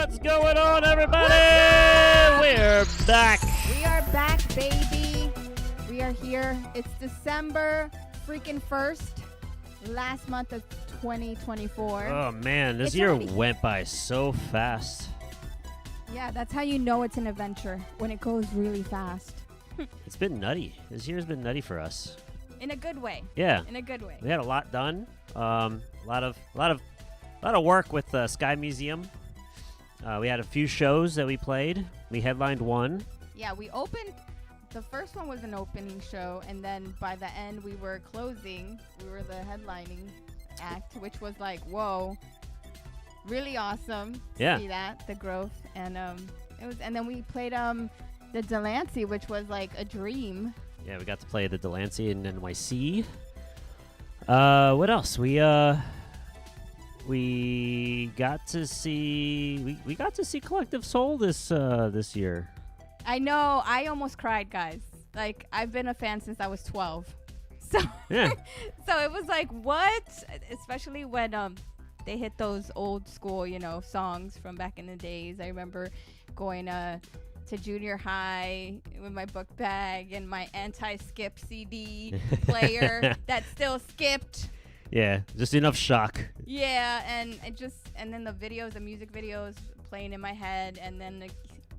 What's going on, everybody? We're back. We are back, baby. We are here. It's December freaking 1st, last month of 2024. Oh, man, this It's year already- went by so fast. Yeah, that's how you know it's an adventure, when it goes really fast. It's been nutty. This year's been nutty for us. In a good way. Yeah, In a good way. we had a lot done. A lot of work with the Sky Museum. We had a few shows that we played. We headlined one. Yeah, we opened. The first one was an opening show, and then by the end, we were closing. We were the headlining act, which was like, whoa, really awesome. Yeah. To see that, the growth, and it was. And then we played the Delancey, which was like a dream. Yeah, we got to play the Delancey in NYC. What else? We got to see we got to see Collective Soul this year. I know. I almost cried, guys. Like, I've been a fan since I was 12. So Yeah. so it was like, what? Especially when they hit those old school, songs from back in the days. I remember going to junior high with my book bag and my anti-skip CD player that still skipped. Yeah, just enough shock. Yeah, and then the music videos playing in my head, and then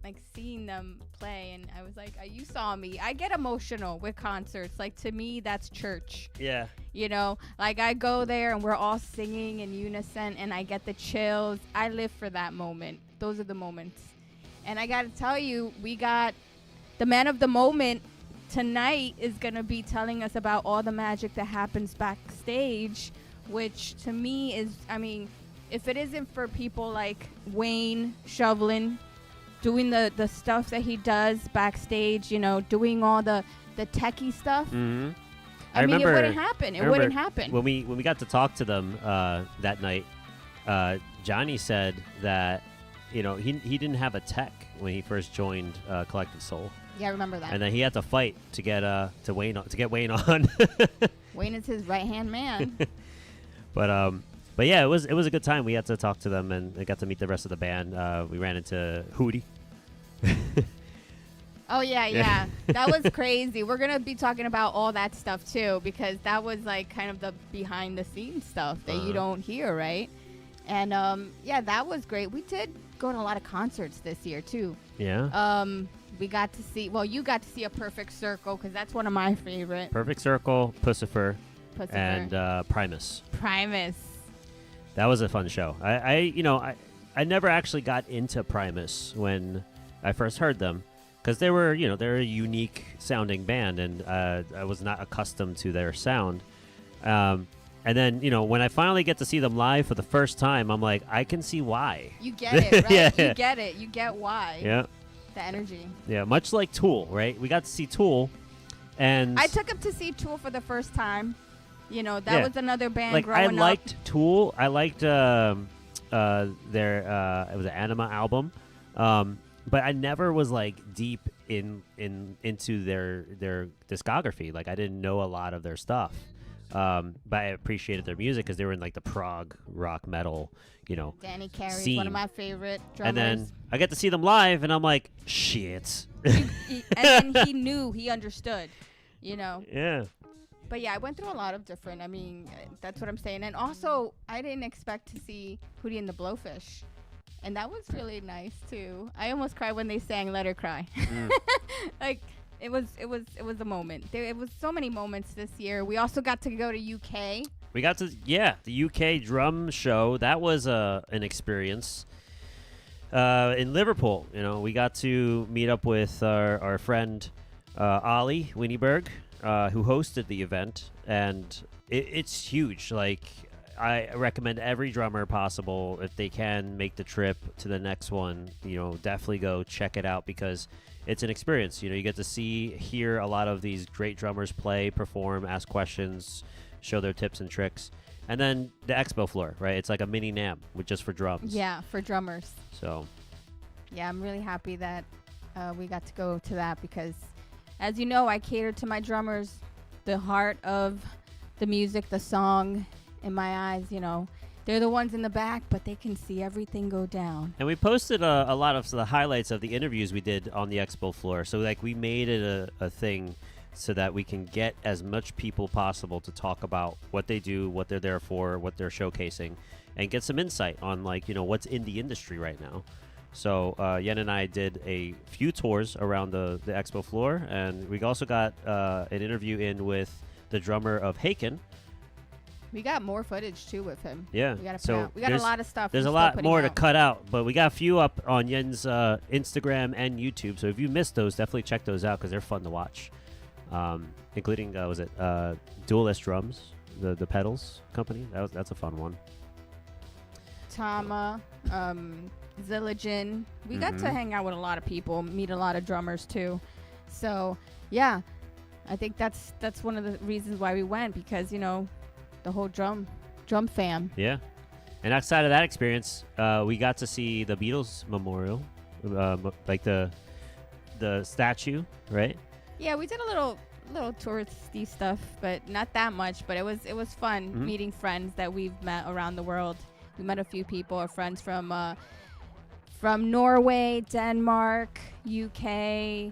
like seeing them play, and I was like, you saw me. I get emotional with concerts. Like, to me, that's church. Yeah. Like, I go there and we're all singing in unison, and I get the chills. I live for that moment. Those are the moments. And I got to tell you, we got the man of the moment tonight is going to be telling us about all the magic that happens backstage, which to me is, if it isn't for people like Wayne Shovlin doing the stuff that he does backstage, doing all the techie stuff. Mm-hmm. I mean, it wouldn't happen. It wouldn't happen. When we got to talk to them that night, Johnny said that he didn't have a tech when he first joined Collective Soul. Yeah, I remember that. And then he had to fight to get Wayne on. Wayne is his right-hand man. But yeah, it was a good time. We had to talk to them and got to meet the rest of the band. We ran into Hootie. Oh, yeah. That was crazy. We're going to be talking about all that stuff, too, because that was, like, kind of the behind-the-scenes stuff that you don't hear, right? And, that was great. We did go to a lot of concerts this year, too. Yeah. We got to see, you got to see a Perfect Circle, because that's one of my favorite. Perfect Circle, Pussifer, and Primus. That was a fun show. I never actually got into Primus when I first heard them, because they're a unique sounding band, and I was not accustomed to their sound. And then, when I finally get to see them live for the first time, I'm like, I can see why. You get it, right? Yeah. You get it. You get why. Yeah. The energy. Yeah, much like Tool, right? We to see Tool, and I took him to see Tool for the first time. That Yeah. was another band like growing I up. liked Tool. I liked their it was an Anima album, but I never was like deep into their discography. Like, I didn't know a lot of their stuff. But I appreciated their music because they were in like the prog rock metal, Danny Carey's scene. one of my favorite drummers. And then I get to see them live, and I'm like, shit. And then he understood, Yeah. But yeah, I went through a lot of different, that's what I'm saying. And also, I didn't expect to see Hootie and the Blowfish. And that was really nice too. I almost cried when they sang Let Her Cry. Like, it was a moment. It was so many moments this year. We also got to go to UK. We got to, the UK drum show. That was an experience. In Liverpool, we got to meet up with our friend Ollie Winnieberg, who hosted the event, and it's huge. Like, I recommend every drummer possible, if they can make the trip to the next one, definitely go check it out, because it's an experience. You get to hear a lot of these great drummers play, perform, ask questions, show their tips and tricks. And then the expo floor, right? It's like a mini NAMM just for drums. Yeah, for drummers. So, yeah, I'm really happy that we got to go to that, because, as you know, I cater to my drummers, the heart of the music, the song, in my eyes, They're the ones in the back, but they can see everything go down. And we posted a lot of the highlights of the interviews we did on the expo floor. So like we made it a thing so that we can get as much people possible to talk about what they do, what they're there for, what they're showcasing, and get some insight on what's in the industry right now. So Yen and I did a few tours around the expo floor, and we also got an interview in with the drummer of Haken. We got more footage too with him. Yeah. We got a lot of stuff. There's a lot more to cut out, but we got a few up on Yen's Instagram and YouTube. So if you missed those, definitely check those out because they're fun to watch. Including Duelist Drums, the pedals company. That's a fun one. Tama, Zilligen. We got to hang out with a lot of people, meet a lot of drummers too. So yeah, I think that's one of the reasons why we went, because the whole drum fam. Yeah. And outside of that experience, we got to see the Beatles memorial, like the statue, right? Yeah, we did a little touristy stuff, but not that much. But it was fun meeting friends that we've met around the world. We met a few people, our friends from Norway, Denmark, UK.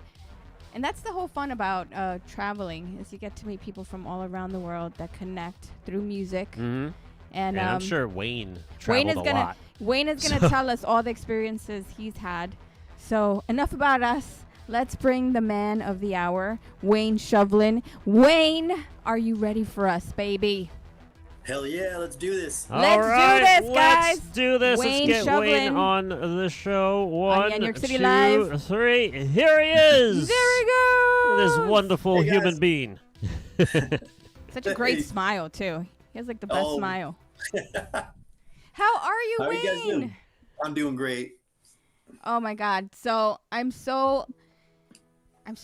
And that's the whole fun about traveling, is you get to meet people from all around the world that connect through music. Mm-hmm. And I'm sure Wayne is a lot. Wayne is gonna tell us all the experiences he's had. So enough about us. Let's bring the man of the hour, Wayne Shovlin. Wayne, are you ready for us, baby? Hell yeah, let's do this. Let's do this, guys. Let's do this. Wayne Let's get Shovlin Wayne on the show. On YenYorkCity 2, Live. 3. Here he is. There he goes. This wonderful Hey, guys. human being. Such a great smile, too. He has like the best smile. How are you, How are Wayne? you guys doing? I'm doing great. Oh my God. So I'm so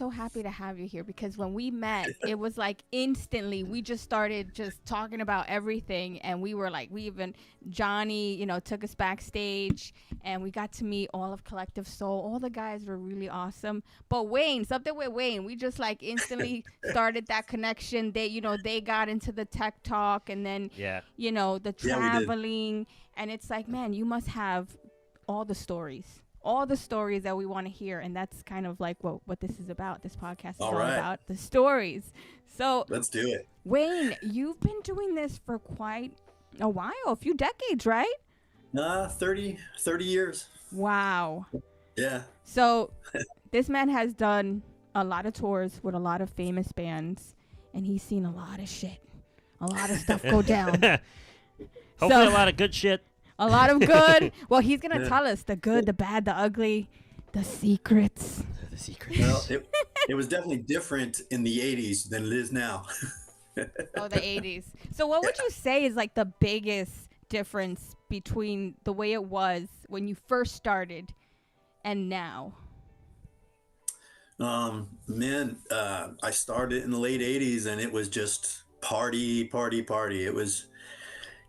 happy to have you here, because when we met, it was like instantly we just started just talking about everything, and we were like, Johnny, took us backstage, and we got to meet all of Collective Soul. All the guys were really awesome. But something with Wayne, we just like instantly started that connection. They got into the tech talk, and then the traveling, and it's like, man, you must have all the stories that we want to hear, and that's kind of like what this is about. This podcast is all about the stories. So let's do it. Wayne, you've been doing this for quite a while, a few decades, right? 30 years. Wow. Yeah. So this man has done a lot of tours with a lot of famous bands, and he's seen a lot of shit, a lot of stuff go down. Hopefully a lot of good shit. A lot of good. Well, he's going to tell us the good, the bad, the ugly, the secrets. The secrets. Well, it was definitely different in the 80s than it is now. Oh, the 80s. So what would you say is like the biggest difference between the way it was when you first started and now? I started in the late 80s, and it was just party. It was...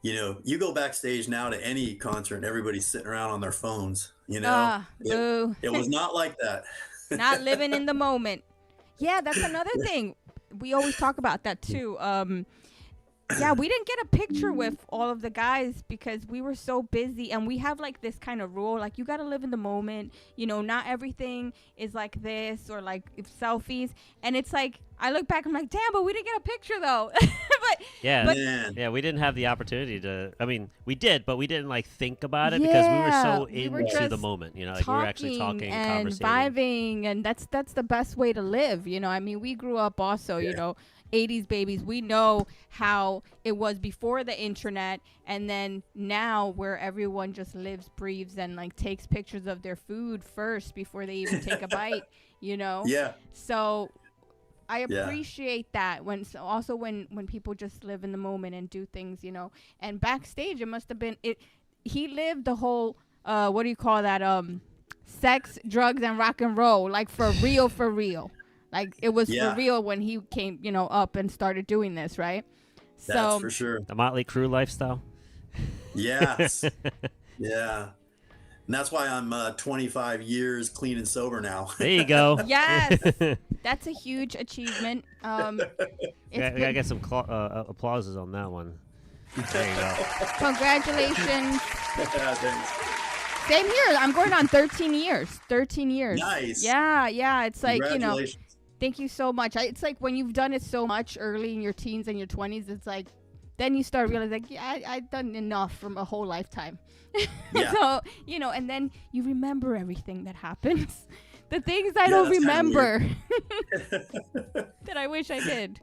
you go backstage now to any concert and everybody's sitting around on their phones, Boo. It was not like that. Not living in the moment. Yeah, that's another thing. We always talk about that too. Yeah, we didn't get a picture with all of the guys because we were so busy, and we have like this kind of rule, like you got to live in the moment. Not everything is like this, or like selfies. And it's like, I look back, I'm like, damn, but we didn't get a picture though. Yeah, we didn't have the opportunity to. I mean, we did, but we didn't like think about it because we were so into the moment. We were actually talking and vibing, and that's the best way to live. I mean, we grew up also, 80s babies. We know how it was before the internet, and then now where everyone just lives, breathes, and like takes pictures of their food first before they even take a bite. Yeah. So I appreciate that when people just live in the moment and do things, and backstage, it must have been it. He lived the whole, what do you call that? Sex, drugs, and rock and roll, like for real. Like it was for real when he came, up and started doing this, right? That's for sure. The Motley Crue lifestyle. Yes. Yeah. And that's why I'm 25 years clean and sober now. There you go. Yes. That's a huge achievement. I got some applauses on that one. There you go. Congratulations. Yeah, thanks. Same here. I'm going on 13 years. 13 years. Nice. Yeah. It's like, Congratulations. thank you so much. It's like when you've done it so much early in your teens and your 20s, it's like, then you start realizing, like, yeah, I've done enough from a whole lifetime. Yeah. So, and then you remember everything that happens. The things I Yeah, don't that's kinda remember that I wish I did.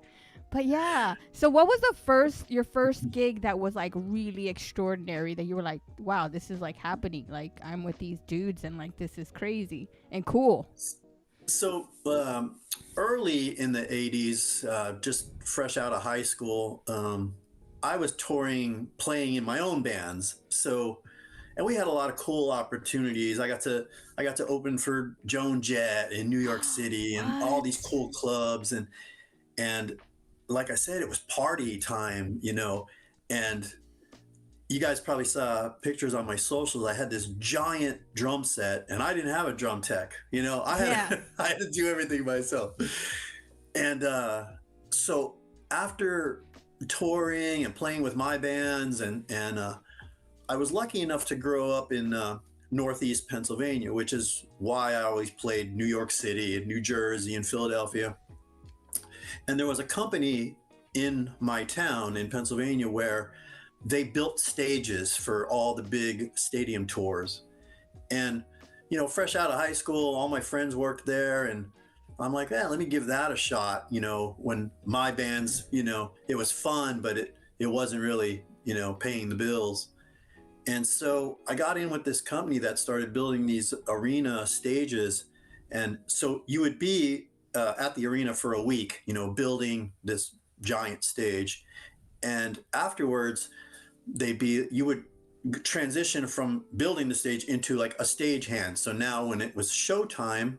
But yeah. So what was your first gig that was like really extraordinary that you were like, wow, this is like happening. Like I'm with these dudes and like this is crazy and cool. So early in the 80s, just fresh out of high school, I was touring, playing in my own bands. And we had a lot of cool opportunities. I got to open for Joan Jett in New York City and all these cool clubs. And like I said, it was party time, and you guys probably saw pictures on my socials. I had this giant drum set and I didn't have a drum tech, I had to do everything myself. And so after touring and playing with my bands and I was lucky enough to grow up in Northeast Pennsylvania, which is why I always played New York City and New Jersey and Philadelphia. And there was a company in my town in Pennsylvania where they built stages for all the big stadium tours. And, fresh out of high school, all my friends worked there. And I'm like, let me give that a shot. When my bands, it was fun, but it wasn't really, paying the bills. And so I got in with this company that started building these arena stages. And so you would be at the arena for a week, building this giant stage. And afterwards, you would transition from building the stage into like a stagehand. So now when it was showtime,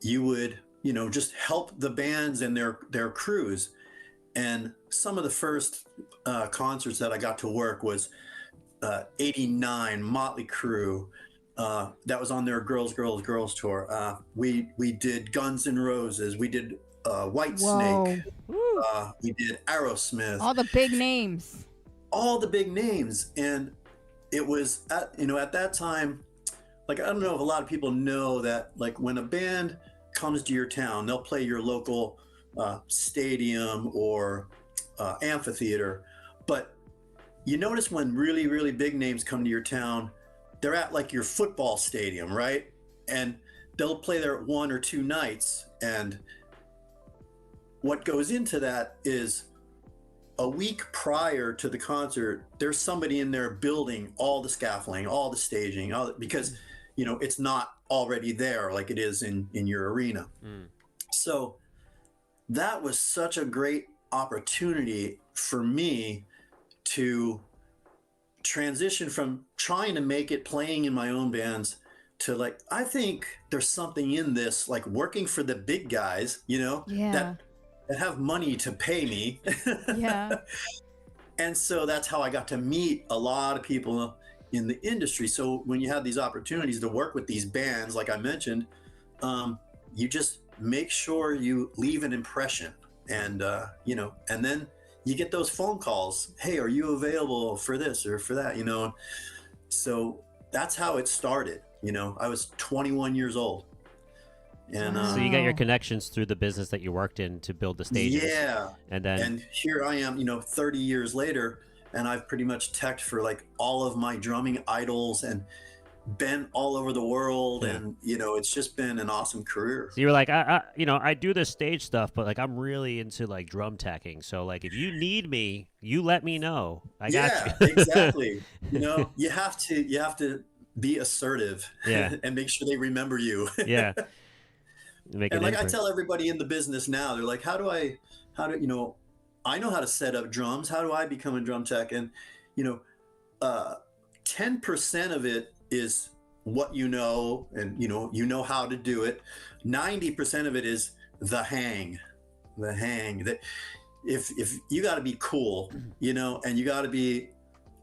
you would, just help the bands and their crews. And some of the first concerts that I got to work was 89 Motley Crue, that was on their Girls tour. We did Guns N' Roses, we did White Snake, we did Aerosmith, all the big names. And it was at that time, like, I don't know if a lot of people know that, like, when a band comes to your town, they'll play your local stadium or amphitheater, but you notice when really, really big names come to your town, they're at like your football stadium, right? And they'll play there 1 or 2 nights. And what goes into that is a week prior to the concert, there's somebody in there building all the scaffolding, all the staging, because, it's not already there like it is in your arena. So that was such a great opportunity for me to transition from trying to make it playing in my own bands to, like, I think there's something in this, like, working for the big guys, that have money to pay me. Yeah. And so that's how I got to meet a lot of people in the industry. So when you have these opportunities to work with these bands, like I mentioned, you just make sure you leave an impression, and and then you get those phone calls. Hey, are you available for this or for that? So that's how it started. I was 21 years old. And so you got your connections through the business that you worked in to build the stages. Yeah. And here I am, 30 years later, and I've pretty much teched for like all of my drumming idols and been all over the world. Yeah. And it's just been an awesome career. So you were like, I do this stage stuff, but like I'm really into like drum tacking. So like if you need me, you let me know. I got you. Exactly. You have to be assertive. Yeah. And make sure they remember you. Yeah. And like I tell everybody in the business now, they're like, how do I know how to set up drums? How do I become a drum tech? And 10% of it is what and how to do it. 90% of it is the hang that if you got to be cool, and you got to be,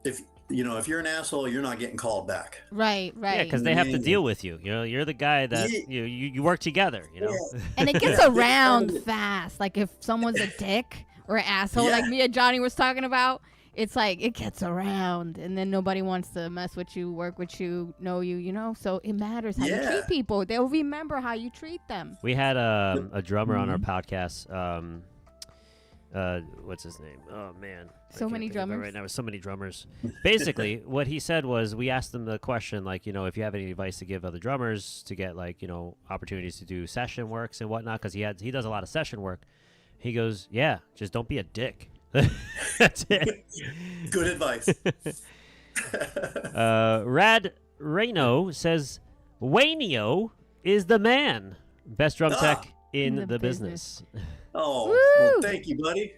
if you're an asshole, you're not getting called back. Right. Yeah, because they have to deal with you. You're the guy that you work together. And it gets around fast. Like if someone's a dick or an asshole Yeah. like me and Johnny was talking about, it's like it gets around, and then nobody wants to mess with you, work with you, know you, you know. So it matters how you Yeah. treat people. They'll remember how you treat them. We had a drummer on our podcast. What's his name? Oh man, I So can't many think of it drummers? right now. So many drummers. Basically, what he said was, we asked him the question, like, if you have any advice to give other drummers to get, like, opportunities to do session works and whatnot, because he does a lot of session work. He goes, yeah, just don't be a dick. That's it. Good advice. Rad Reno says, Wayneo is the man. Best drum tech in the business. Oh, Woo! well, thank you, buddy.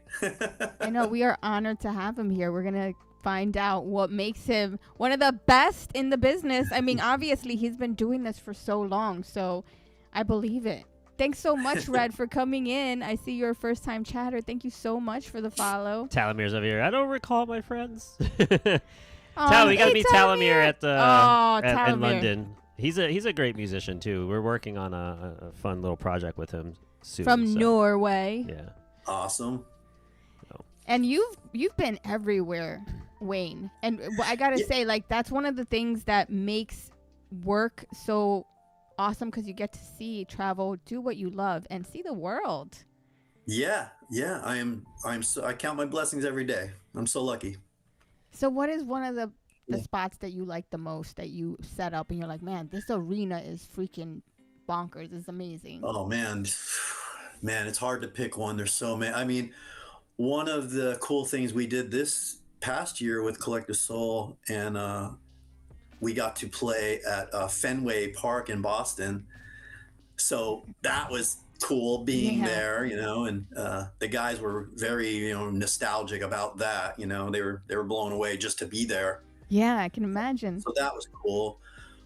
I know, we are honored to have him here. We're gonna find out what makes him one of the best in the business. I mean, obviously he's been doing this for so long, so I believe it. Thanks so much, Red, for coming in. I see you're a first-time chatter. Thank you so much for the follow. Talamir's over here. I don't recall my friends. Aw, We got to hey, meet Talamir at the Oh, in Talamir. London. He's a great musician too. We're working on a fun little project with him soon. From so, Norway. Yeah. Awesome. And you've been everywhere, Wayne. And I gotta say, like, that's one of the things that makes work so awesome, because you get to see, travel, do what you love, and see the world. Yeah. I count my blessings every day. I'm so lucky. So what is one of the spots that you like the most, that you set up and you're like, man, this arena is freaking bonkers. It's amazing. Oh man, it's hard to pick one. There's so many. I mean, one of the cool things we did this past year with Collective Soul, and we got to play at Fenway Park in Boston. So that was cool being there, and the guys were very, nostalgic about that. They were blown away just to be there. Yeah, I can imagine. So that was cool.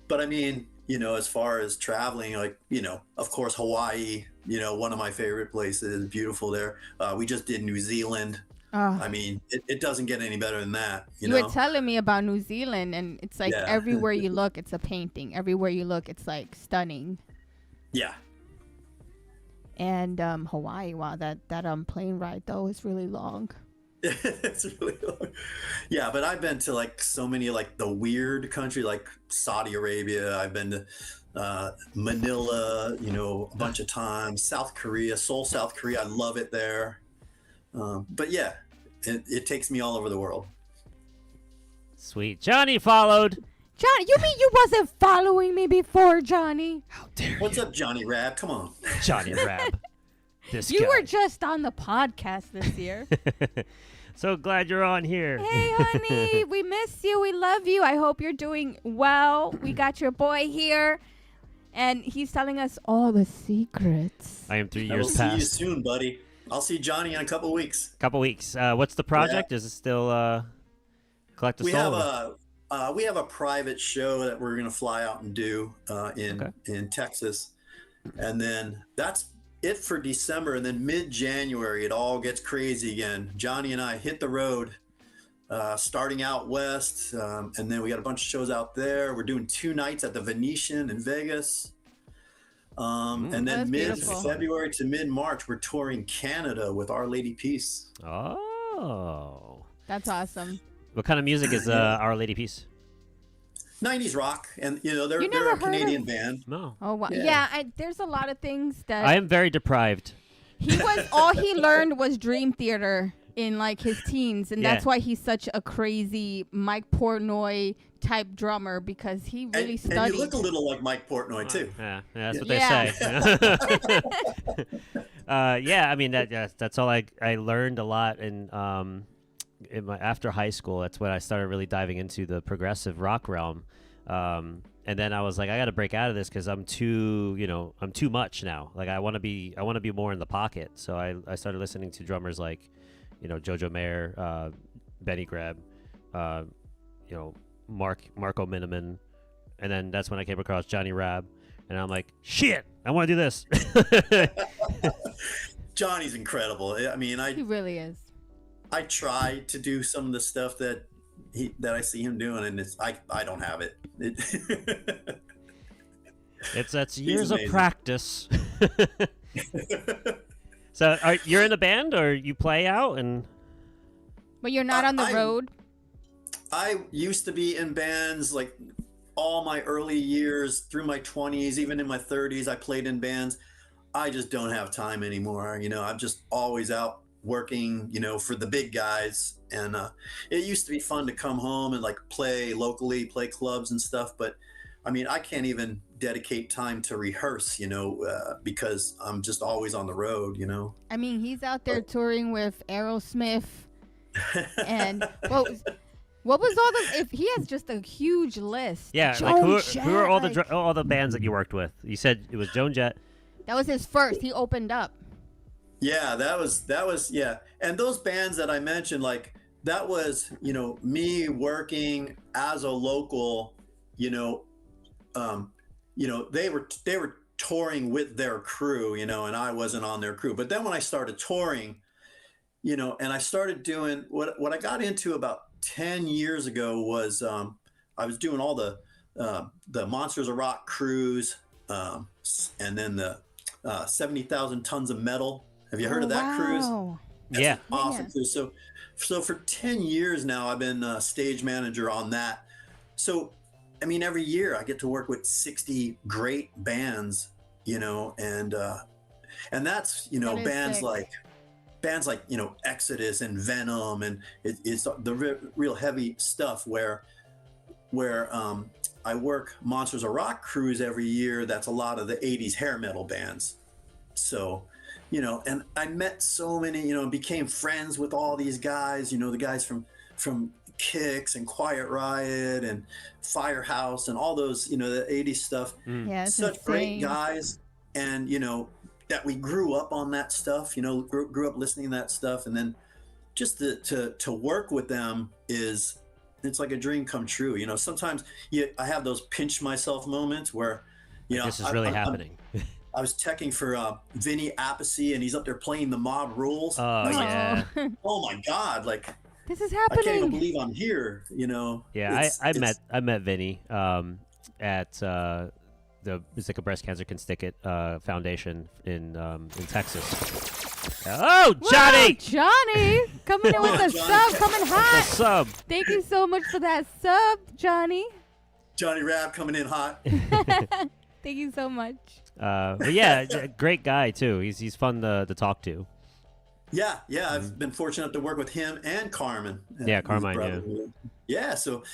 But I mean, as far as traveling, like, of course, Hawaii, one of my favorite places, beautiful there. We just did New Zealand. I mean, it doesn't get any better than that. You were telling me about New Zealand, and it's like everywhere you look, it's a painting. Everywhere you look, it's like stunning. Yeah. And Hawaii, wow, that plane ride though is really long. It's really long. Yeah, but I've been to like so many, like the weird country, like Saudi Arabia. I've been to Manila, a bunch of times. South Korea, Seoul, South Korea. I love it there. But yeah, it takes me all over the world. Sweet. Johnny followed. Johnny, you mean you wasn't following me before, Johnny? How dare What's up, Johnny Rab? Come on. Johnny Rab. This You guy. were just on the podcast this year. So glad you're on here. Hey, honey, we miss you. We love you. I hope you're doing well. We got your boy here, and he's telling us all the secrets. I am 3 I will years see you past. soon, buddy. I'll see Johnny in a couple weeks. Couple weeks. What's the project? Is it still Collective Soul? We have a private show that we're gonna fly out and do in Texas, and then that's it for December. And then mid-January, it all gets crazy again. Johnny and I hit the road, starting out west, and then we got a bunch of shows out there. We're doing 2 nights at the Venetian in Vegas, and then That's beautiful. mid-February to mid-March, we're touring Canada with Our Lady Peace. Oh. That's awesome. What kind of music is Our Lady Peace? 90s rock, and they're never a heard Canadian of- band. No. Oh, wow. Yeah. Yeah, there's a lot of things that I am very deprived. all he learned was Dream Theater in like his teens, and that's Yeah. why he's such a crazy Mike Portnoy type drummer, because he really And studied. you look a little like Mike Portnoy too. Yeah, that's what Yeah. they say. I mean that's all I learned a lot in my after high school. That's when I started really diving into the progressive rock realm. And then I was like, I got to break out of this because I'm too much now. Like I want to be more in the pocket. So I started listening to drummers like, Jojo Mayer, Benny Greb, Marco Miniman, and then that's when I came across Johnny Rab, and I'm like, shit, I want to do this. Johnny's incredible. I mean, He really is. I try to do some of the stuff that I see him doing, and I don't have it. That's years of amazing. practice. So you're in a band or you play out and? But you're not on the road. I used to be in bands like all my early years through my 20s, even in my 30s, I played in bands. I just don't have time anymore. I'm just always out working, for the big guys. And it used to be fun to come home and like play locally, play clubs and stuff. But I mean, I can't even dedicate time to rehearse, because I'm just always on the road, I mean, he's out there touring with Aerosmith. And what was all this? If he has just a huge list. Yeah, Joan like who are all Jett, all the bands that you worked with? You said it was Joan Jett. That was his first. He opened up. Yeah, that was yeah. And those bands that I mentioned, like that was, me working as a local, they were touring with their crew, and I wasn't on their crew. But then when I started touring, and I started doing what I got into about 10 years ago was I was doing all the Monsters of Rock cruise, and then the 70,000 tons of metal. Have you heard of that cruise? That's yeah. an awesome cruise. So for 10 years now, I've been a stage manager on that. So, I mean, every year I get to work with 60 great bands, and that's, bands like Exodus and Venom, and it's the real heavy stuff where I work Monsters of Rock cruise every year. That's a lot of the 80s hair metal bands. So, and I met so many, and became friends with all these guys, the guys from Kicks and Quiet Riot and Firehouse and all those, the 80s stuff. Yeah, such great guys. And, that we grew up on that stuff, grew up listening to that stuff. And then just to work with them it's like a dream come true. Sometimes I have those pinch myself moments where, this is really happening. I was teching for Vinny Appice, and he's up there playing the Mob Rules. Oh, yeah. Like, oh my God. Like, this is happening. I can't even believe I'm here, Yeah, I met Vinny at it's like a breast cancer can stick it foundation in Texas. Oh, Johnny! Wow, Johnny coming in with the sub, coming hot. The sub. Thank you so much for that sub, Johnny. Johnny Rabb coming in hot. Thank you so much. But yeah, great guy too. He's fun to talk to. Yeah, I've been fortunate to work with him and Carmen. Yeah, Carmine. Yeah. Yeah, so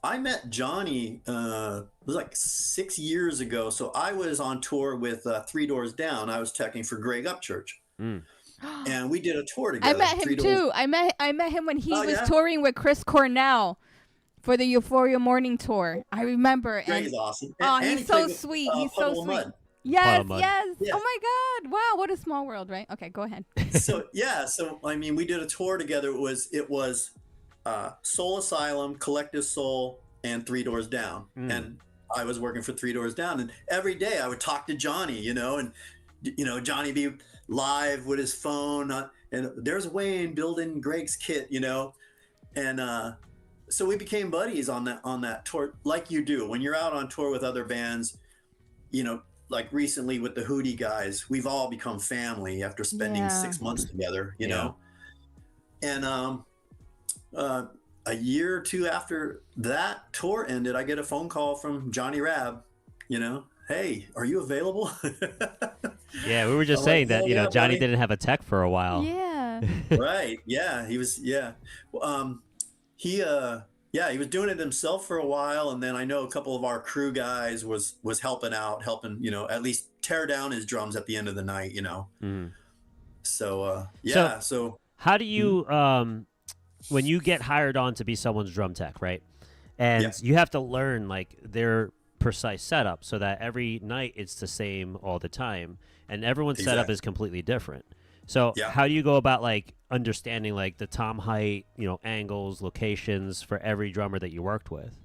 I met Johnny it was like 6 years ago. So I was on tour with Three Doors Down. I was teching for Greg Upchurch. And we did a tour together. I met him too. I met him when he was touring with Chris Cornell for the Euphoria Morning Tour. I remember. Greg's awesome. He's so sweet. He's so sweet. Mud. Yes. Yeah. Oh my God. Wow, what a small world, right? Okay, go ahead. So I mean, we did a tour together. It was Soul Asylum, Collective Soul, and Three Doors Down. And I was working for Three Doors Down, and every day I would talk to Johnny, and Johnny be live with his phone, and there's Wayne building Greg's kit, and so we became buddies on that tour, like you do when you're out on tour with other bands, like recently with the Hootie guys, we've all become family after spending 6 months together, know, and a year or two after that tour ended, I get a phone call from Johnny Rabb, hey, are you available? Yeah, we were just saying that, Johnny buddy. Didn't have a tech for a while. Yeah. Right. Yeah. He was, he was doing it himself for a while. And then I know a couple of our crew guys was helping, at least tear down his drums at the end of the night, So, So how do you, when you get hired on to be someone's drum tech, right? And you have to learn like their precise setup so that every night it's the same all the time, and everyone's setup is completely different. So how do you go about like understanding like the tom height, angles, locations for every drummer that you worked with?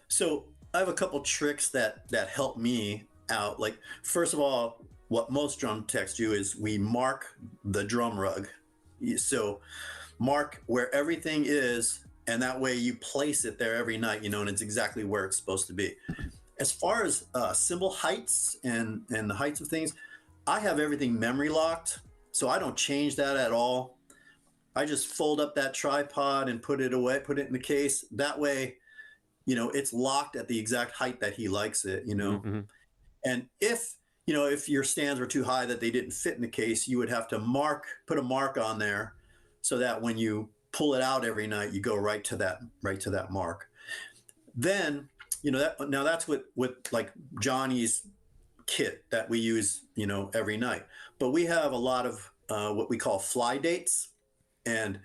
So I have a couple tricks that help me out. Like, first of all, what most drum techs do is we mark the drum rug. So mark where everything is, and that way you place it there every night, and it's exactly where it's supposed to be. As far as cymbal heights and the heights of things, I have everything memory locked, so I don't change that at all. I just fold up that tripod and put it away, put it in the case. That way, it's locked at the exact height that he likes it, Mm-hmm. And if your stands were too high that they didn't fit in the case, you would have to put a mark on there so that when you pull it out every night, you go right to that mark. Then, now that's with like Johnny's kit that we use, every night. But we have a lot of what we call fly dates. And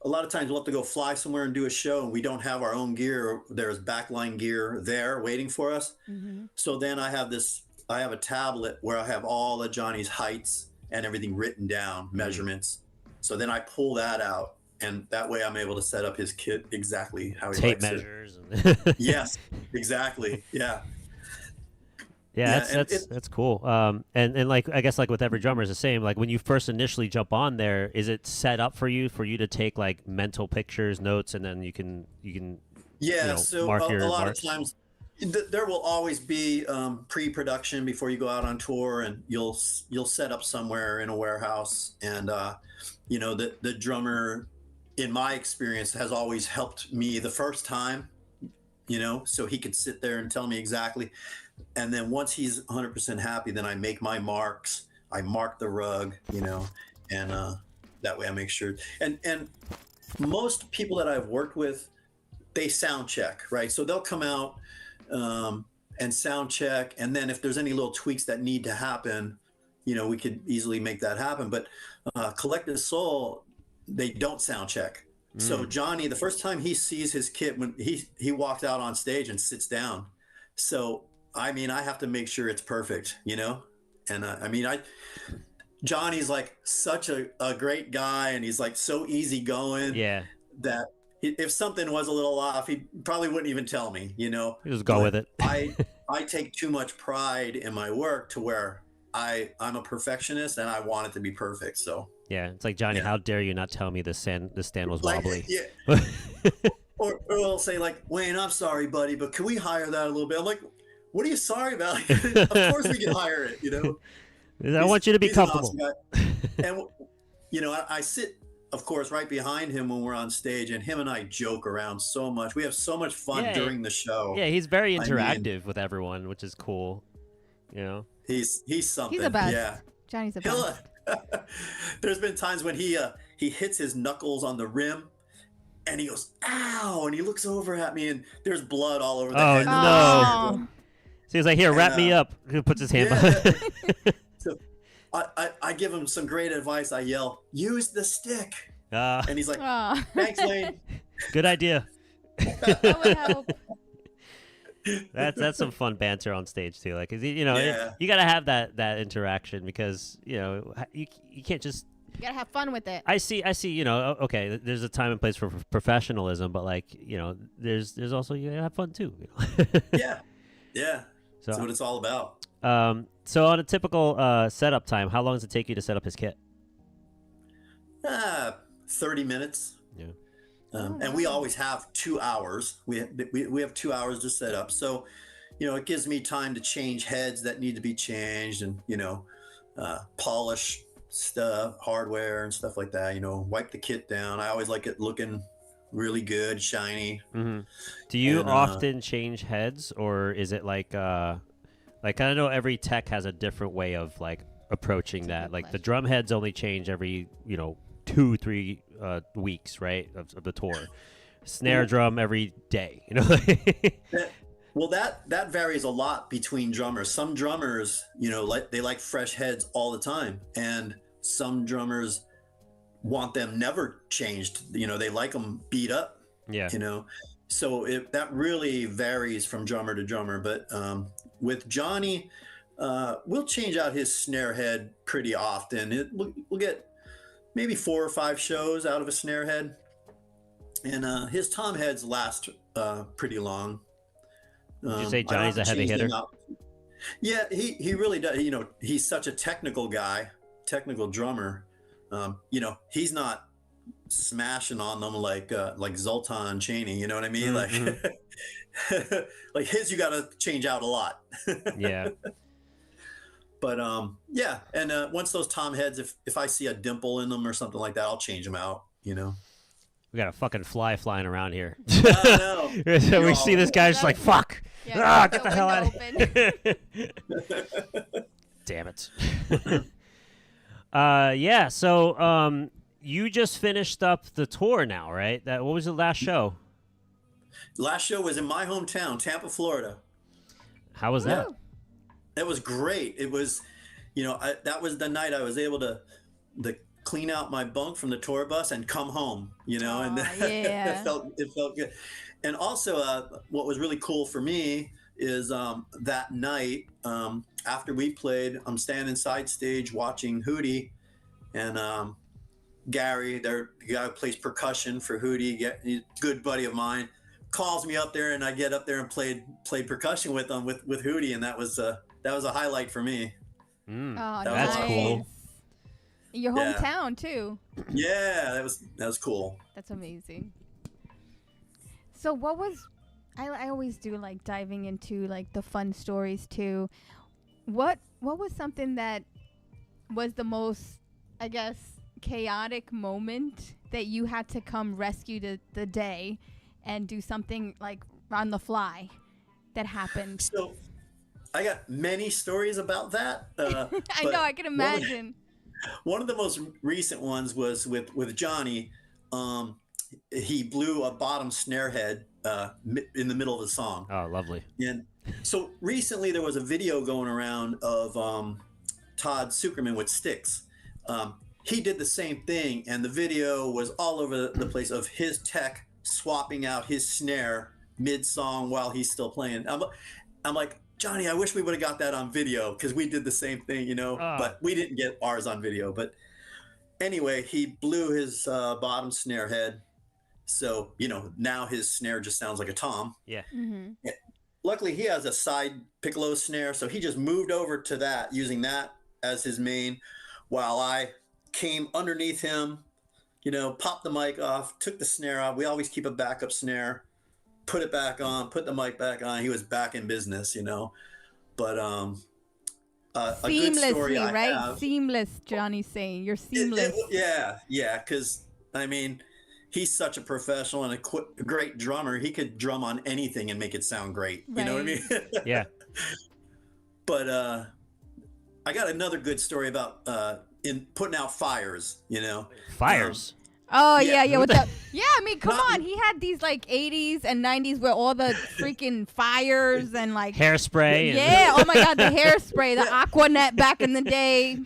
a lot of times we'll have to go fly somewhere and do a show, and we don't have our own gear. There's backline gear there waiting for us. Mm-hmm. So then I have a tablet where I have all of Johnny's heights and everything written down, measurements. So then I pull that out, and that way I'm able to set up his kit exactly how he Tape likes measures. it. Yes, exactly. Yeah. Yeah, that's cool. And like I guess like with every drummer is the same. Like when you first initially jump on there, is it set up for you to take like mental pictures, notes, and then you can Yeah. So mark a your lot marks? of times there will always be pre-production before you go out on tour, and you'll set up somewhere in a warehouse, and the drummer, in my experience, has always helped me the first time, so he could sit there and tell me exactly. And then once he's 100% happy, then I make my marks. I mark the rug, and that way I make sure. And most people that I've worked with, they sound check, right? So they'll come out and sound check, and then if there's any little tweaks that need to happen, we could easily make that happen. But Collective Soul, they don't sound check. So Johnny, the first time he sees his kit, when he walked out on stage and sits down. So I mean, I have to make sure it's perfect, and Johnny's like such a great guy, and he's like so easygoing. Yeah. That if something was a little off, he probably wouldn't even tell me, You just go with it. I take too much pride in my work to where I'm a perfectionist, and I want it to be perfect. So yeah, it's like, Johnny, how dare you not tell me the stand was wobbly? Yeah. Or we'll say like, Wayne, I'm sorry, buddy, but can we hire that a little bit? I'm like, what are you sorry about? Of course we can hire it, I want you to be comfortable. An awesome guy. And I sit, of course, right behind him when we're on stage, and him and I joke around so much. We have so much fun during the show. Yeah, he's very interactive with everyone, which is cool. He's something. He's the best. Yeah. Johnny's the best. There's been times when he hits his knuckles on the rim, and he goes, ow, and he looks over at me, and there's blood all over the head. Oh, no. So he's like, here, wrap me up. He puts his hand behind. So I give him some great advice. I yell, use the stick. And he's like, thanks, Wayne. Good idea. That would help. That's some fun banter on stage too. Like, you gotta have that interaction, because you can't just. You gotta have fun with it. I see. Okay, there's a time and place for professionalism, but like, there's also, you gotta have fun too. Yeah. So that's what it's all about. So on a typical setup time, how long does it take you to set up his kit? 30 minutes. Yeah. And we always have 2 hours. We have 2 hours to set up. So, it gives me time to change heads that need to be changed, and, polish stuff, hardware and stuff like that, wipe the kit down. I always like it looking really good, shiny. Mm-hmm. Do you often change heads, or is it like I know every tech has a different way of like approaching that. Like the drum heads only change every 2-3 weeks, right, of the tour. Snare drum every day, Well, that varies a lot between drummers. Some drummers, they like fresh heads all the time, and some drummers want them never changed. They like them beat up. Yeah. So that really varies from drummer to drummer. But with Johnny, we'll change out his snare head pretty often. We'll get maybe 4 or 5 shows out of a snare head, and his tom heads last pretty long. Did you say Johnny's a heavy hitter? Yeah, he really does. He's such a technical guy, technical drummer. He's not smashing on them like Zoltan Chaney. You know what I mean? Mm-hmm. Like his, you got to change out a lot. Yeah. But yeah, and once those tom heads, if I see a dimple in them or something like that, I'll change them out. We got a fucking fly flying around here. I know. So we see this guy just like, fuck. Yeah, Get the hell out of window here. Damn it. Yeah, so you just finished up the tour now, right? What was the last show? Last show was in my hometown, Tampa, Florida. How was that? It was great. It was, that was the night I was able to clean out my bunk from the tour bus and come home, and yeah. it felt good. And also, what was really cool for me is that night after we played, I'm standing side stage watching Hootie, and Gary, the guy who plays percussion for Hootie, he's a good buddy of mine, calls me up there, and I get up there and played percussion with him with Hootie, and that was a highlight for me. That's cool. Your hometown too. Yeah, that was cool. That's amazing. So what was I always do like diving into like the fun stories too. What was something that was the most, I guess, chaotic moment that you had to come rescue the day and do something like on the fly that happened? So I got many stories about that. I know, I can imagine. One of the most recent ones was with Johnny. He blew a bottom snare head in the middle of the song. Oh, lovely. And so recently there was a video going around of Todd Sucherman with Styx. He did the same thing, and the video was all over the place of his tech swapping out his snare mid-song while he's still playing. I'm like, Johnny, I wish we would have got that on video, because we did the same thing, but we didn't get ours on video. But anyway, he blew his bottom snare head. So, now his snare just sounds like a tom. Yeah. Mm-hmm. Luckily, he has a side piccolo snare, so he just moved over to that, using that as his main, while I came underneath him, popped the mic off, took the snare out. We always keep a backup snare, put it back on, put the mic back on. He was back in business, But a good story I right? have, Seamless, Johnny's saying. You're seamless. Yeah, because, he's such a professional and a great drummer. He could drum on anything and make it sound great. Right. You know what I mean? Yeah. But I got another good story about in putting out fires, Fires. Yeah. What's up? Yeah, come on. He had these like 80s and 90s where all the freaking fires and like hairspray. Yeah. Oh my God, the hairspray, the Aquanet back in the day.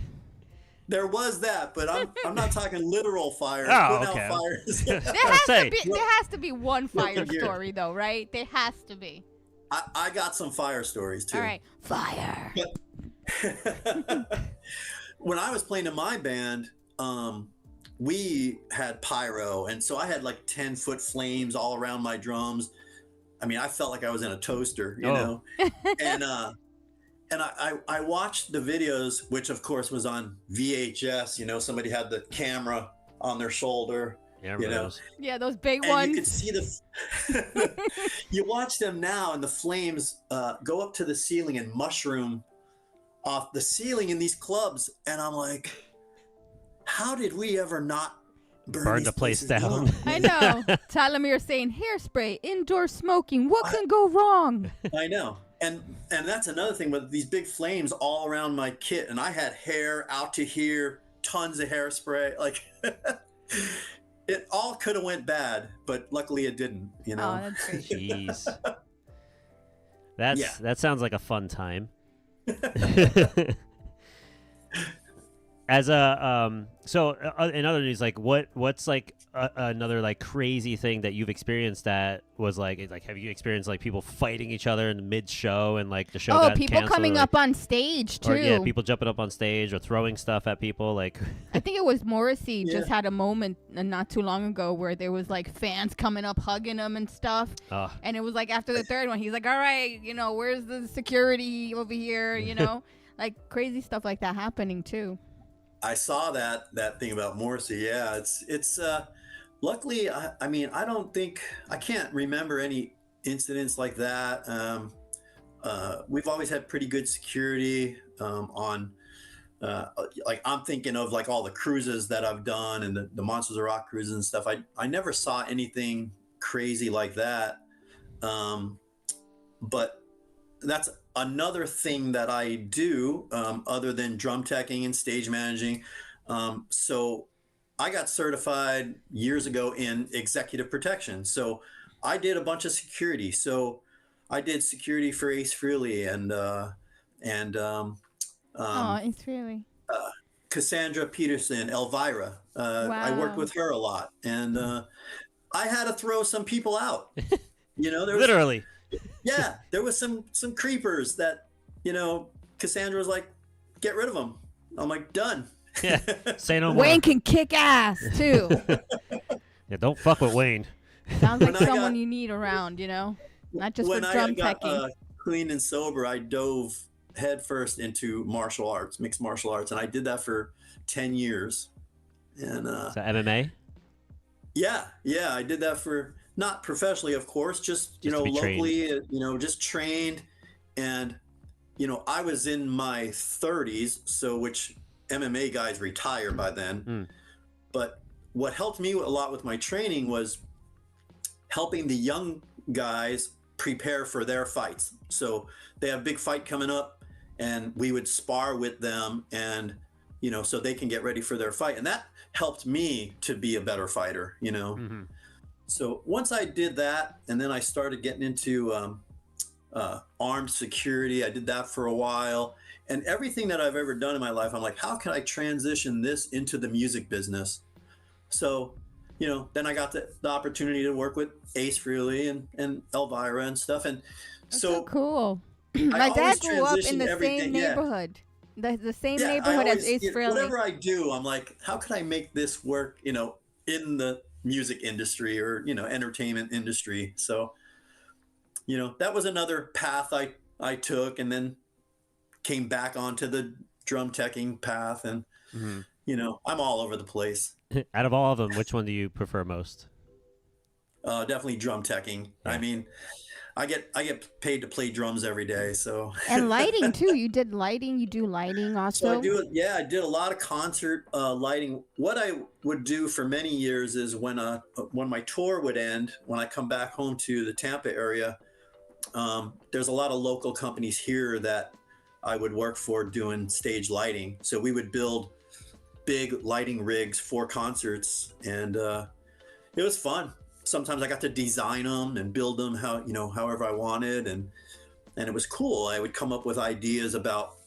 There was that, but I'm not talking literal fires. Oh, putting okay. out fires. There has to be one fire story though, right? There has to be. I got some fire stories too. All right, fire. When I was playing in my band, we had pyro, and so I had like 10-foot flames all around my drums. I felt like I was in a toaster, you know. And I watched the videos, which of course was on VHS. Somebody had the camera on their shoulder. Yeah, Yeah, those big and ones. you could see you watch them now, and the flames go up to the ceiling and mushroom off the ceiling in these clubs, and I'm like, how did we ever not burn the place down? I know. Talamir saying hairspray, indoor smoking. What can go wrong? I know. And that's another thing with these big flames all around my kit, and I had hair out to here, tons of hairspray. Like it all could have went bad, but luckily it didn't. Oh, that's great. Jeez. That sounds like a fun time. As a in other news, like what's like another like crazy thing that you've experienced that was like have you experienced like people fighting each other in mid show and like the show got people canceled, coming or, like, up on stage too. or yeah, people jumping up on stage or throwing stuff at people like I think it was Morrissey just had a moment not too long ago where there was like fans coming up hugging him and stuff. And it was like after the third one he's like, all right, where's the security over here, like crazy stuff like that happening too. I saw that thing about Morrissey. Yeah, it's luckily, I can't remember any incidents like that. we've always had pretty good security on. Like I'm thinking of like all the cruises that I've done and the Monsters of Rock cruises and stuff. I never saw anything crazy like that. But that's another thing that I do other than drum teching and stage managing. So I got certified years ago in executive protection. So I did a bunch of security. So I did security for Ace Frehley and It's really Cassandra Peterson, Elvira. I worked wow. with her a lot, and I had to throw some people out. There was Literally. there was some creepers that Cassandra was like, get rid of them. I'm like, done. Yeah. Say no more. Wayne can kick ass too. Yeah, don't fuck with Wayne. Sounds like When I someone got- you need around, not just for when I drum got teching. clean and sober, I dove headfirst into martial arts, mixed martial arts, and I did that for 10 years. And So MMA? yeah, I did that for not professionally, of course, just Just to be locally, just trained. And I was in my 30s, so which MMA guys retire by then. But what helped me a lot with my training was helping the young guys prepare for their fights. So they have a big fight coming up, and we would spar with them, and so they can get ready for their fight. And that helped me to be a better fighter. So once I did that, and then I started getting into armed security. I did that for a while, and everything that I've ever done in my life, I'm like, how can I transition this into the music business? So then I got the opportunity to work with Ace Frehley and Elvira and stuff. And That's so cool. I My dad always grew up in transition the everything, same neighborhood. The same I neighborhood as always- Ace Frehley. Whatever I do, I'm like, how can I make this work, in the music industry or, entertainment industry. So, that was another path I took, and then came back onto the drum teching path. And, I'm all over the place. Out of all of them, which one do you prefer most? Definitely drum teching. Yeah. I mean, I get paid to play drums every day, so. And lighting too. You did lighting. You do lighting also. So I did a lot of concert lighting. What I would do for many years is when my tour would end, when I come back home to the Tampa area, there's a lot of local companies here that I would work for doing stage lighting. So we would build big lighting rigs for concerts, and it was fun. Sometimes I got to design them and build them however I wanted, and it was cool. I would come up with ideas about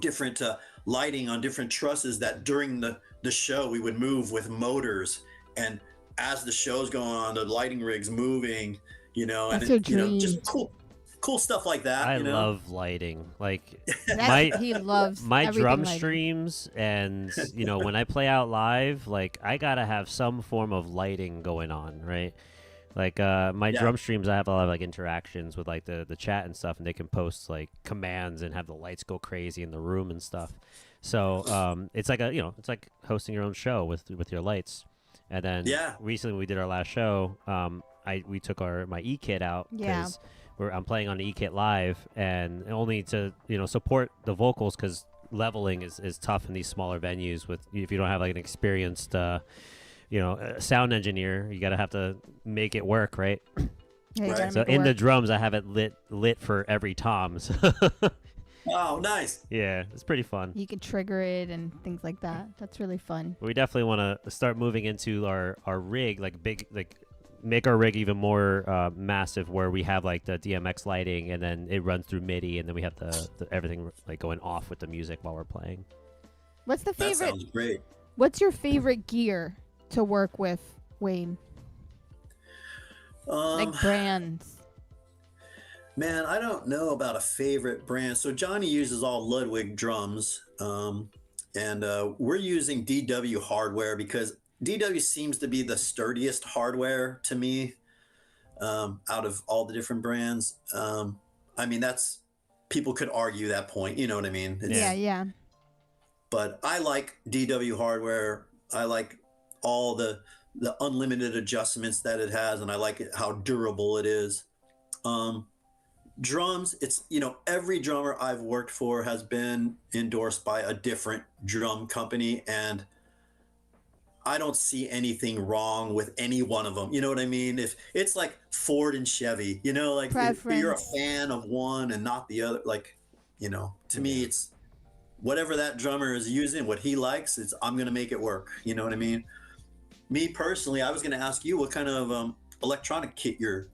different lighting on different trusses that during the show we would move with motors, and as the show's going on, the lighting rig's moving, That's and your dream. just cool stuff like that. I love lighting. Like He loves my everything drum lighting. streams, and when I play out live, like I gotta have some form of lighting going on, right? Like my drum streams, I have a lot of like interactions with like the chat and stuff, and they can post like commands and have the lights go crazy in the room and stuff. So it's like it's like hosting your own show with your lights. And then recently we did our last show. We took my E-kit out because I'm playing on the E-kit live, and only to support the vocals, because leveling is tough in these smaller venues if you don't have like an experienced sound engineer. You gotta have to make it work, right? Yeah, you gotta So make it in the work. drums, I have it lit for every tom. So Oh, nice. yeah, it's pretty fun. You can trigger it and things like that. That's really fun. We definitely want to start moving into our rig, make our rig even more massive, where we have like the DMX lighting, and then it runs through MIDI, and then we have the everything like going off with the music while we're playing. What's the That favorite? sounds great. What's your favorite gear to work with, Wayne? Like brands. Man, I don't know about a favorite brand. So Johnny uses all Ludwig drums, and we're using DW hardware because DW seems to be the sturdiest hardware to me out of all the different brands. I mean, people could argue that point. You know what I mean? Yeah. But I like DW hardware. I like all the unlimited adjustments that it has, and I like how durable it is. drums, it's, you know, every drummer I've worked for has been endorsed by a different drum company, and I don't see anything wrong with any one of them. You know what I mean? If it's like Ford and Chevy, you know, like if you're a Preference. fan of one and not the other, like, you know, to me, it's whatever that drummer is using, what he likes, it's I'm gonna make it work. You know what I mean? Me personally, I was gonna ask you what kind of electronic kit you're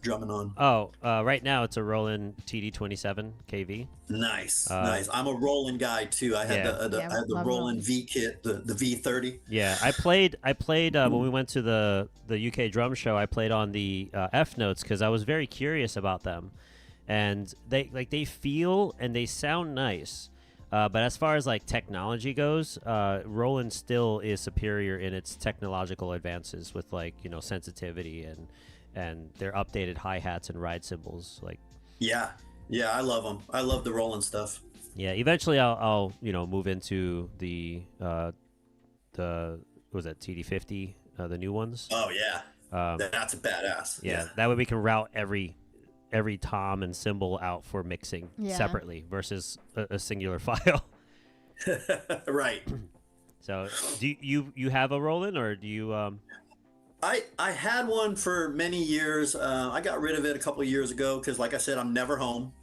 drumming on. Oh, right now it's a Roland TD-27 KV. Nice, nice. I'm a Roland guy too. I had Yeah. I had the love Roland V kit, the V30. Yeah, I played when we went to the UK drum show. I played on the F notes because I was very curious about them, and they feel and they sound nice. But as far as like technology goes, Roland still is superior in its technological advances with like, you know, sensitivity and their updated hi-hats and ride cymbals. Like, Yeah, yeah, I love them. I love the Roland stuff. yeah, eventually I'll you know, move into the what was that, TD-50, the new ones. Oh yeah, that's a badass. Yeah, that way we can route every tom and cymbal out for mixing separately versus a singular file. Right. So, do you have a Roland, or do you I had one for many years. I got rid of it a couple of years ago because, like I said, I'm never home.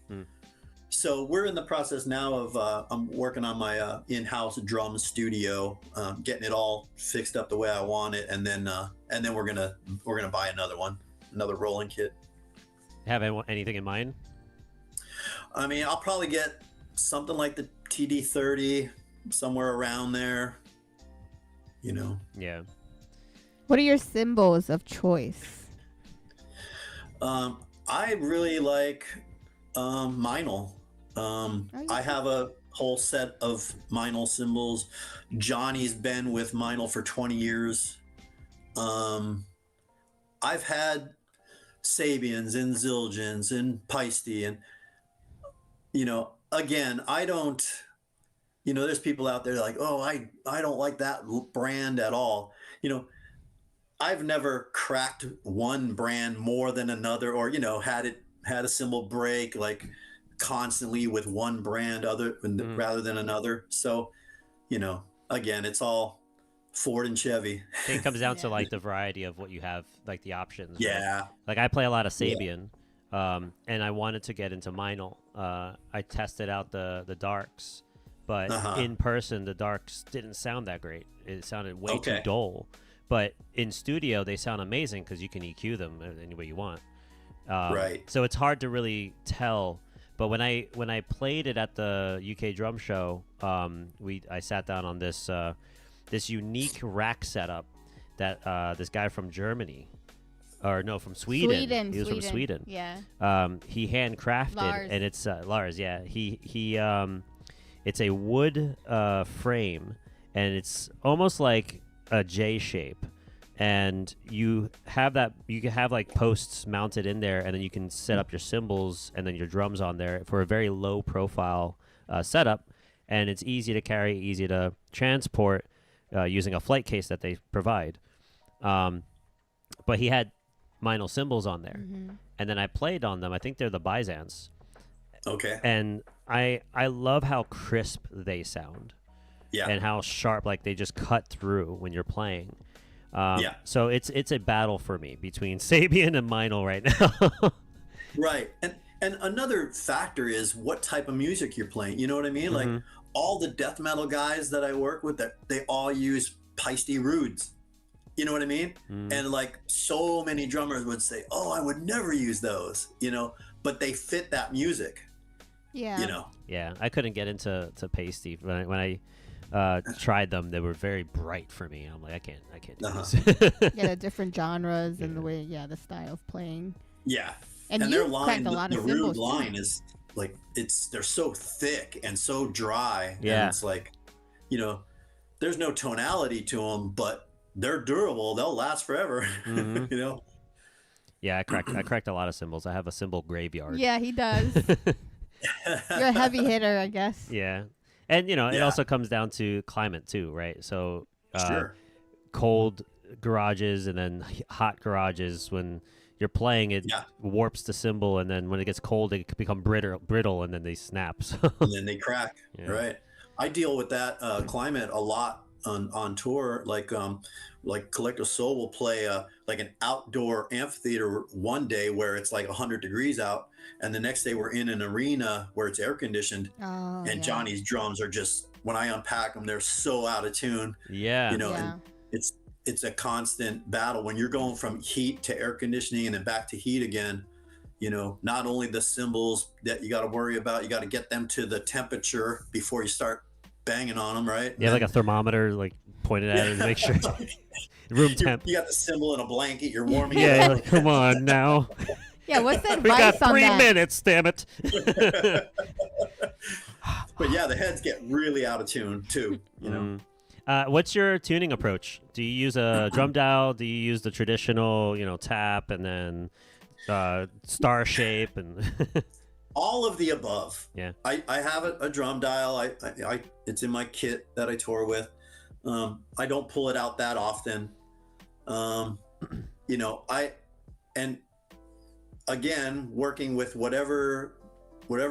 So we're in the process now of I'm working on my in-house drum studio, getting it all fixed up the way I want it, and then we're gonna buy another Roland kit. have anything in mind? I mean, I'll probably get something like the TD30, somewhere around there. You know. Yeah. What are your symbols of choice? I really like Meinl. I have a whole set of Meinl symbols. Johnny's been with Meinl for 20 years. I've had Sabians and Zildjians and Paiste, and you know, again, I don't, you know, there's people out there like, oh, I don't like that brand at all. You know, I've never cracked one brand more than another, or, you know, had a cymbal break like constantly with one brand rather than another. So, you know, again, it's all Ford and Chevy. It comes down to like the variety of what you have, like the options. Yeah. Right? Like I play a lot of Sabian, and I wanted to get into Meinl. I tested out the darks, but in person the darks didn't sound that great. It sounded way too dull. But in studio they sound amazing because you can EQ them any way you want. Right. So it's hard to really tell. But when I played it at the UK drum show, I sat down on this unique rack setup that this guy from Germany, or no, from Sweden. He was from Sweden. Yeah. He handcrafted, Lars. and it's Lars. Yeah. He it's a wood frame, and it's almost like a J shape. And you can have like posts mounted in there, and then you can set up your cymbals and then your drums on there for a very low profile setup. And it's easy to carry, easy to transport using a flight case that they provide. But he had Meinl cymbals on there. And then I played on them. I think they're the Byzants. Okay. And I love how crisp they sound. Yeah. And how sharp, like they just cut through when you're playing. Yeah. So it's a battle for me between Sabian and Meinl right now. Right. And another factor is what type of music you're playing. You know what I mean? Like all the death metal guys that I work with, they all use Paiste Rudes. You know what I mean? And like so many drummers would say, oh, I would never use those, you know, but they fit that music. Yeah. You know? Yeah, I couldn't get into Paiste. When I tried them, they were very bright for me. I'm like, I can't do this. Yeah, the different genres and the way, the style of playing. Yeah. And their you line, cracked a lot the of Rude cymbals line too. is like, they're so thick and so dry. Yeah. And it's like, you know, there's no tonality to them, but they're durable. They'll last forever. You know? Yeah, I cracked a lot of cymbals. I have a cymbal graveyard. Yeah, he does. You're a heavy hitter, I guess. Yeah. And, you know, it also comes down to climate, too, right? So cold garages and then hot garages when you're playing, it Yeah. warps the cymbal, and then when it gets cold, it can become brittle, and then they snap. So And then they crack. yeah. Right. I deal with that climate a lot on tour. Like Collective Soul will play like an outdoor amphitheater one day where it's like 100 degrees out, and the next day we're in an arena where it's air conditioned, Oh, and yeah. Johnny's drums are just, when I unpack them, they're so out of tune. Yeah. You know, Yeah. and it's a constant battle when you're going from heat to air conditioning and then back to heat again. You know, not only the cymbals that you got to worry about, you got to get them to the temperature before you start banging on them, right? Yeah, like a thermometer, like pointed at it to make sure room temp. You got the cymbal in a blanket, you're warming Yeah, it you're up. like, come on now. Yeah, what's the We got advice on 3 that? minutes, damn it. But yeah, the heads get really out of tune too, you know. What's your tuning approach? Do you use a drum dial? Do you use the traditional, tap and then star shape and All of the above. Yeah. I have a drum dial. I it's in my kit that I tour with. I don't pull it out that often. And again, working with whatever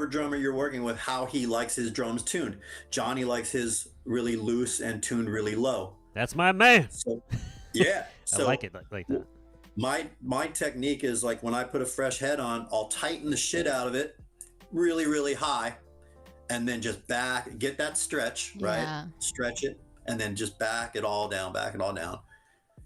drummer you're working with, how he likes his drums tuned. Johnny likes his really loose and tuned really low. That's my man. So, yeah. I like it like that. My technique is like when I put a fresh head on, I'll tighten the shit out of it really, really high, and then just get that stretch, right? Yeah. Stretch it, and then just back it all down.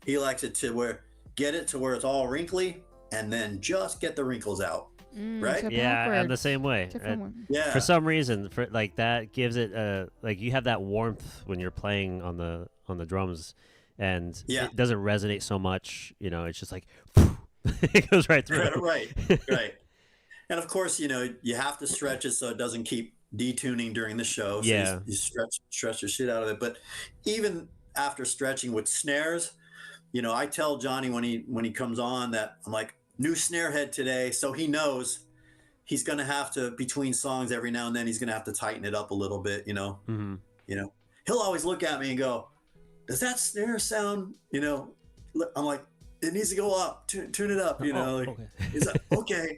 He likes it to get it to where it's all wrinkly, and then just get the wrinkles out. Right? so Yeah, I'm the backwards. same way. Different one. Yeah. For some reason, that gives it like you have that warmth when you're playing on the drums, and Yeah. it doesn't resonate so much. It's just like it goes right through. right. And of course, you have to stretch it so it doesn't keep detuning during the show. So Yeah. you stretch the shit out of it. But even after stretching with snares, I tell Johnny when he comes on that I'm like, new snare head today, so he knows he's going to have to, between songs every now and then, he's going to have to tighten it up a little bit. Mm-hmm. He'll always look at me and go, does that snare sound, I'm like, it needs to go up, tune it up, Okay. Is that okay?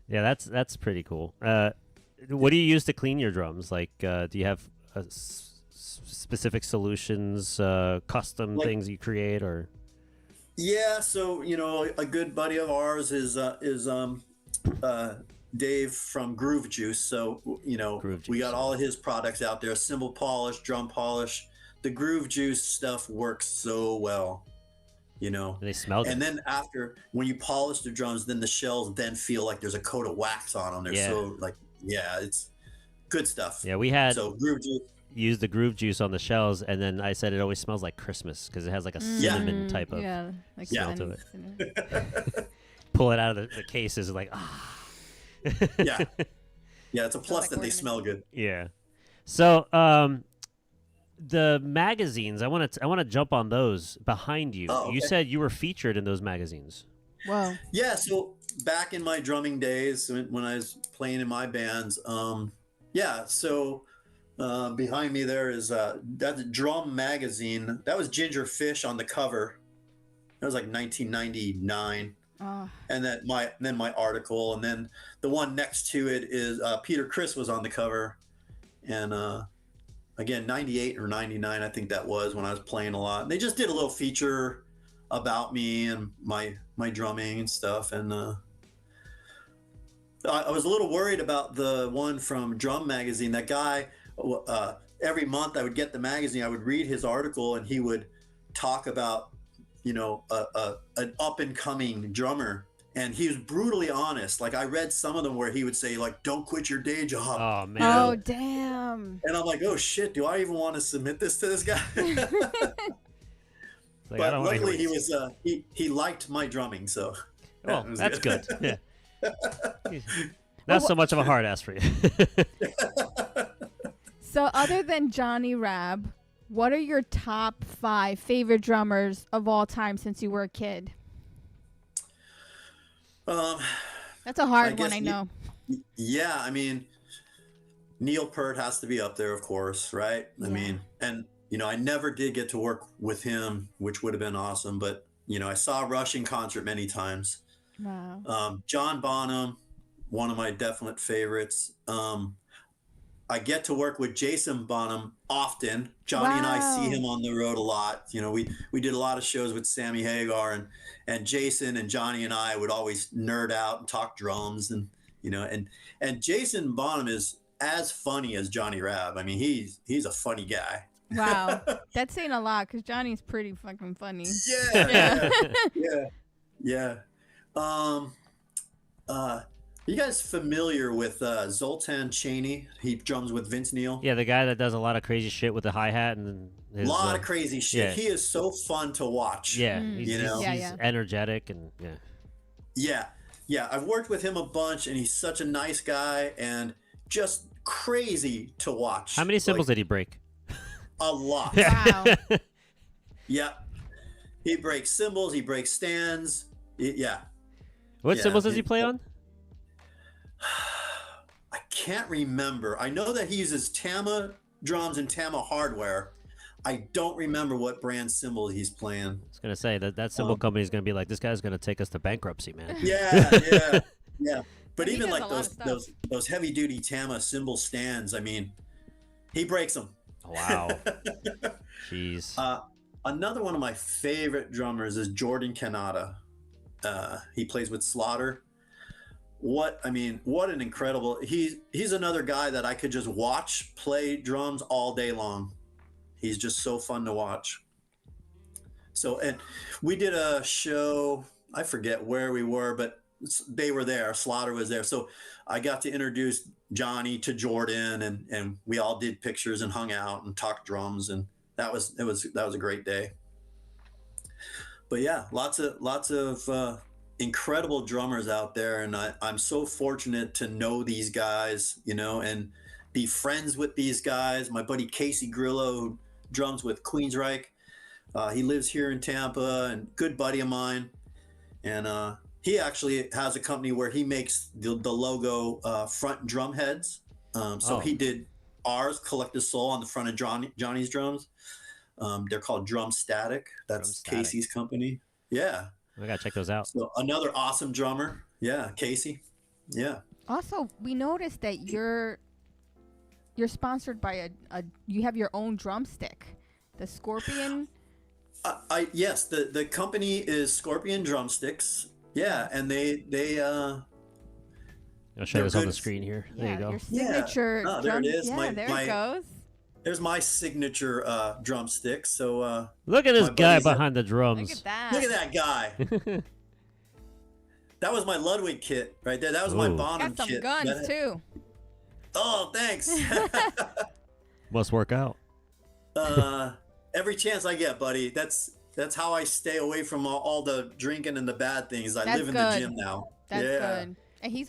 Yeah, that's pretty cool. What do you use to clean your drums? Like, do you have specific solutions, custom things you create, or? Yeah, so a good buddy of ours is Dave from Groove Juice. So Groove we Juice. got all of his products out there: cymbal polish, drum polish. The Groove Juice stuff works so well. They smell good. And then after, when you polish the drums, then the shells then feel like there's a coat of wax on them. They're Yeah. so it's good stuff. Yeah, we had So Groove Juice. used the Groove Juice on the shells, and then I said it always smells like Christmas because it has like a cinnamon type of Yeah, like Yeah. to it. cinnamon. Pull it out of the cases, like Yeah. Yeah, it's a plus like that they ornament. smell good. Yeah. So, the magazines, I want to jump on those behind you. Oh, You okay. said you were featured in those magazines. Whoa. Yeah, so back in my drumming days when I was playing in my bands, behind me there is that's Drum Magazine. That was Ginger Fish on the cover. That was like 1999. Oh, And then my article, and then the one next to it is Peter Criss was on the cover, and again 98 or 99 I think that was when I was playing a lot. And they just did a little feature about me and my drumming and stuff. And I was a little worried about the one from Drum Magazine. That guy, every month I would get the magazine, I would read his article, and he would talk about an up and coming drummer, and he was brutally honest. Like I read some of them where he would say like, don't quit your day job. Oh man. oh damn. And I'm like, oh shit, do I even want to submit this to this guy? Like, I But don't wanna hear luckily what he was he liked my drumming, so Well, that was that's good. good. Yeah. Not so much of a hard ass for you. So other than Johnny Rab, what are your top 5 favorite drummers of all time since you were a kid? That's a hard one, guess I know. Yeah, I mean, Neil Peart has to be up there, of course, right? I Yeah. mean, and I never did get to work with him, which would have been awesome. But I saw Rush in concert many times. Wow. John Bonham, one of my definite favorites. I get to work with Jason Bonham often. Johnny and I see Wow. him on the road a lot. We did a lot of shows with Sammy Hagar, and Jason and Johnny and I would always nerd out and talk drums, and Jason Bonham is as funny as Johnny Rabb. I mean, he's a funny guy. Wow. That's saying a lot because Johnny's pretty fucking funny. Yeah, yeah. You guys familiar with Zoltan Chaney? He drums with Vince Neil. Yeah, the guy that does a lot of crazy shit with the hi-hat and A lot of crazy shit. yeah. He is so fun to watch. Yeah, Mm. he's energetic and Yeah. I've worked with him a bunch, and he's such a nice guy and just crazy to watch. How many cymbals did he break? A lot. Wow. Yeah. He breaks cymbals. He breaks stands. Yeah. What cymbals does he play on? I can't remember. I know that he uses Tama drums and Tama hardware. I don't remember what brand cymbal he's playing. I was gonna say that cymbal company is gonna be like, this guy's gonna take us to bankruptcy, man. Yeah. But He even does like a lot of those heavy duty Tama cymbal stands, I mean, he breaks them. Wow. Jeez. Another one of my favorite drummers is Jordan Kanata. He plays with Slaughter. What an incredible. He's another guy that I could just watch play drums all day long. He's just so fun to watch. So, and we did a show, I forget where we were, but they were there. Slaughter was there. So I got to introduce Johnny to Jordan, and we all did pictures and hung out and talked drums, and that was a great day. But yeah, lots of incredible drummers out there, and I'm so fortunate to know these guys, and be friends with these guys. My buddy Casey Grillo, who drums with Queensryche, he lives here in Tampa, and good buddy of mine, and he actually has a company where he makes the logo front drum heads. He did ours, Collective Soul, on the front of Johnny's drums. They're called Drum Static. That's Casey's company. Yeah. I gotta check those out. So another awesome drummer. Yeah, Casey. Yeah. Also, we noticed that you're sponsored by you have your own drumstick, the Scorpion. Yes, the company is Scorpion Drumsticks. Yeah, and they I'll show this on the screen here. There you go. Your signature. Yeah. There it is. Yeah, there it goes. There's my signature drumstick. So look at this guy behind the drums. Look at that. Look at that guy. That was my Ludwig kit right there. That was my Bonham got some kit. guns too. Oh, thanks. Must work out. Every chance I get, buddy. That's how I stay away from all the drinking and the bad things. I live in the gym now. That's good. And he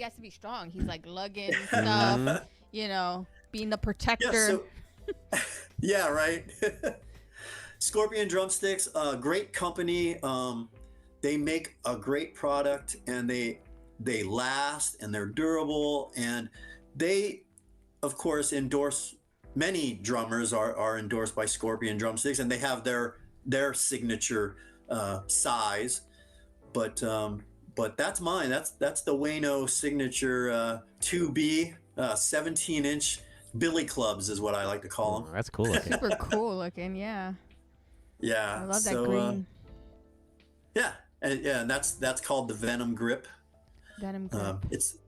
has to be strong. He's like lugging stuff, being the protector. Yeah, right. Scorpion Drumsticks, great company. They make a great product, and they last, and they're durable, and they, of course, endorse. Many drummers are endorsed by Scorpion Drumsticks, and they have their signature size. But that's mine. That's the Wayno signature 2B 17-inch Billy clubs is what I like to call them. That's cool looking. Super cool looking, yeah. Yeah. I love that green. And that's called the Venom Grip. Venom Grip. It's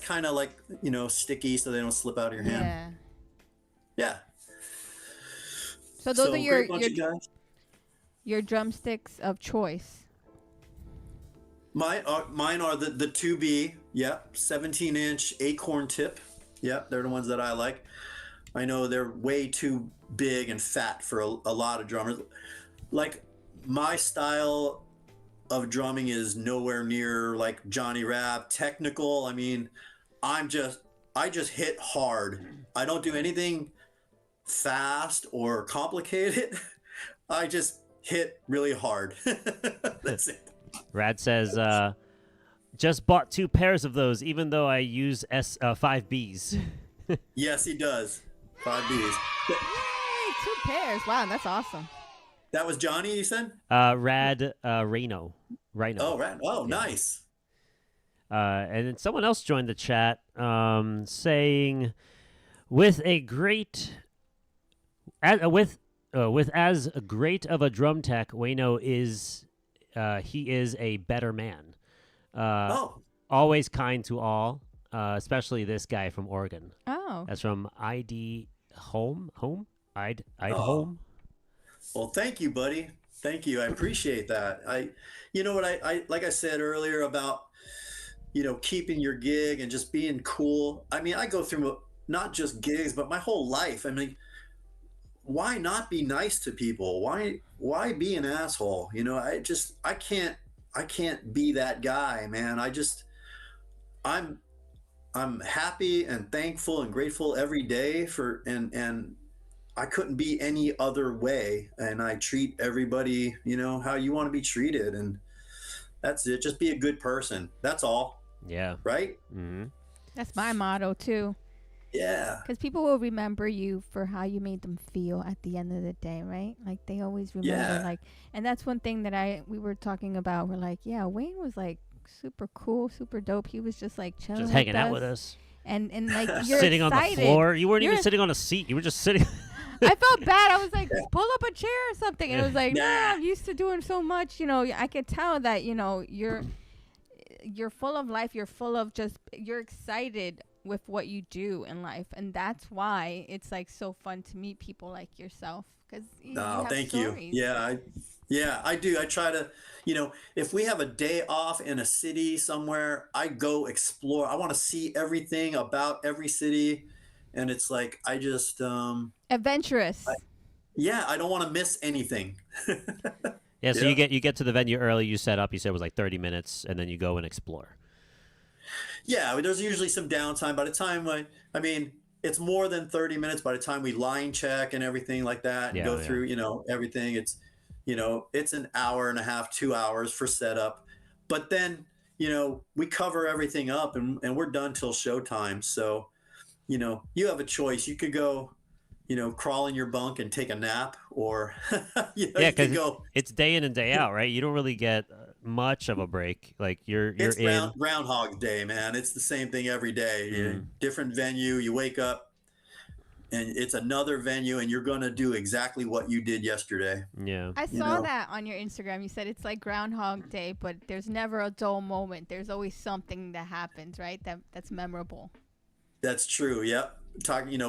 kind of like sticky, so they don't slip out of your hand. Yeah. So those are your drumsticks of choice. Mine are the 2B, 17-inch acorn tip. They're the ones that I like. I know they're way too big and fat for a lot of drummers. Like, my style of drumming is nowhere near like Johnny Rabb technical. I mean, I just hit hard. I don't do anything fast or complicated. I just hit really hard. That's it. Rad says, just bought 2 pairs of those, even though I use 5Bs. Yes, he does. 5Bs. Yay, 2 pairs. Wow, that's awesome. That was Johnny, you said? Rad Reno. Rhino. Oh, right. Oh, Yeah. nice. And then someone else joined the chat saying, with a great, with as great of a drum tech, Wayno is, he is a better man. Oh, Always kind to all, especially this guy from Oregon. Oh. That's from ID Home. I'd oh. Home. Well, thank you, buddy. Thank you. I appreciate that. You know what I like I said earlier about, keeping your gig and just being cool. I mean, I go through not just gigs, but my whole life. I mean, why not be nice to people? Why be an asshole? I can't be that guy, man. I'm I'm happy and thankful and grateful every day for and I couldn't be any other way. And I treat everybody, how you want to be treated, and that's it. Just be a good person. That's all. Yeah. Right? Mm-hmm. That's my motto too. Yeah. Because people will remember you for how you made them feel at the end of the day, right? Like they always remember, Yeah. and that's one thing that we were talking about. We're like, yeah, Wayne was like super cool, super dope. He was just like chilling, Just hanging out with us. and like you're sitting excited. on the floor. You weren't even sitting on a seat. You were just sitting. I felt bad. I was like, pull up a chair or something. And it was like, Nah. no, I'm used to doing so much. I could tell that, you're full of life. You're full of you're excited with what you do in life. And that's why it's like so fun to meet people like yourself. Because Thank you. Yeah, I do. I try to, if we have a day off in a city somewhere, I go explore. I want to see everything about every city. And it's like, I just, adventurous. I don't want to miss anything. Yeah, so you get to the venue early. You set up. You said it was like 30 minutes, and then you go and explore. Yeah, there's usually some downtime. By the time it's more than 30 minutes by the time we line check and everything like that, and go through, everything. It's an hour and a half, 2 hours for setup. But then, we cover everything up and we're done till showtime. So, you have a choice. You could go, crawl in your bunk and take a nap, or because it's day in and day out, right? You don't really get much of a break. Like you're in Groundhog Day, man. It's the same thing every day. Different venue. You wake up, and it's another venue, and you're gonna do exactly what you did yesterday. Yeah, I saw that on your Instagram. You said it's like Groundhog Day, but there's never a dull moment. There's always something that happens, right? That's memorable. That's true. Yep.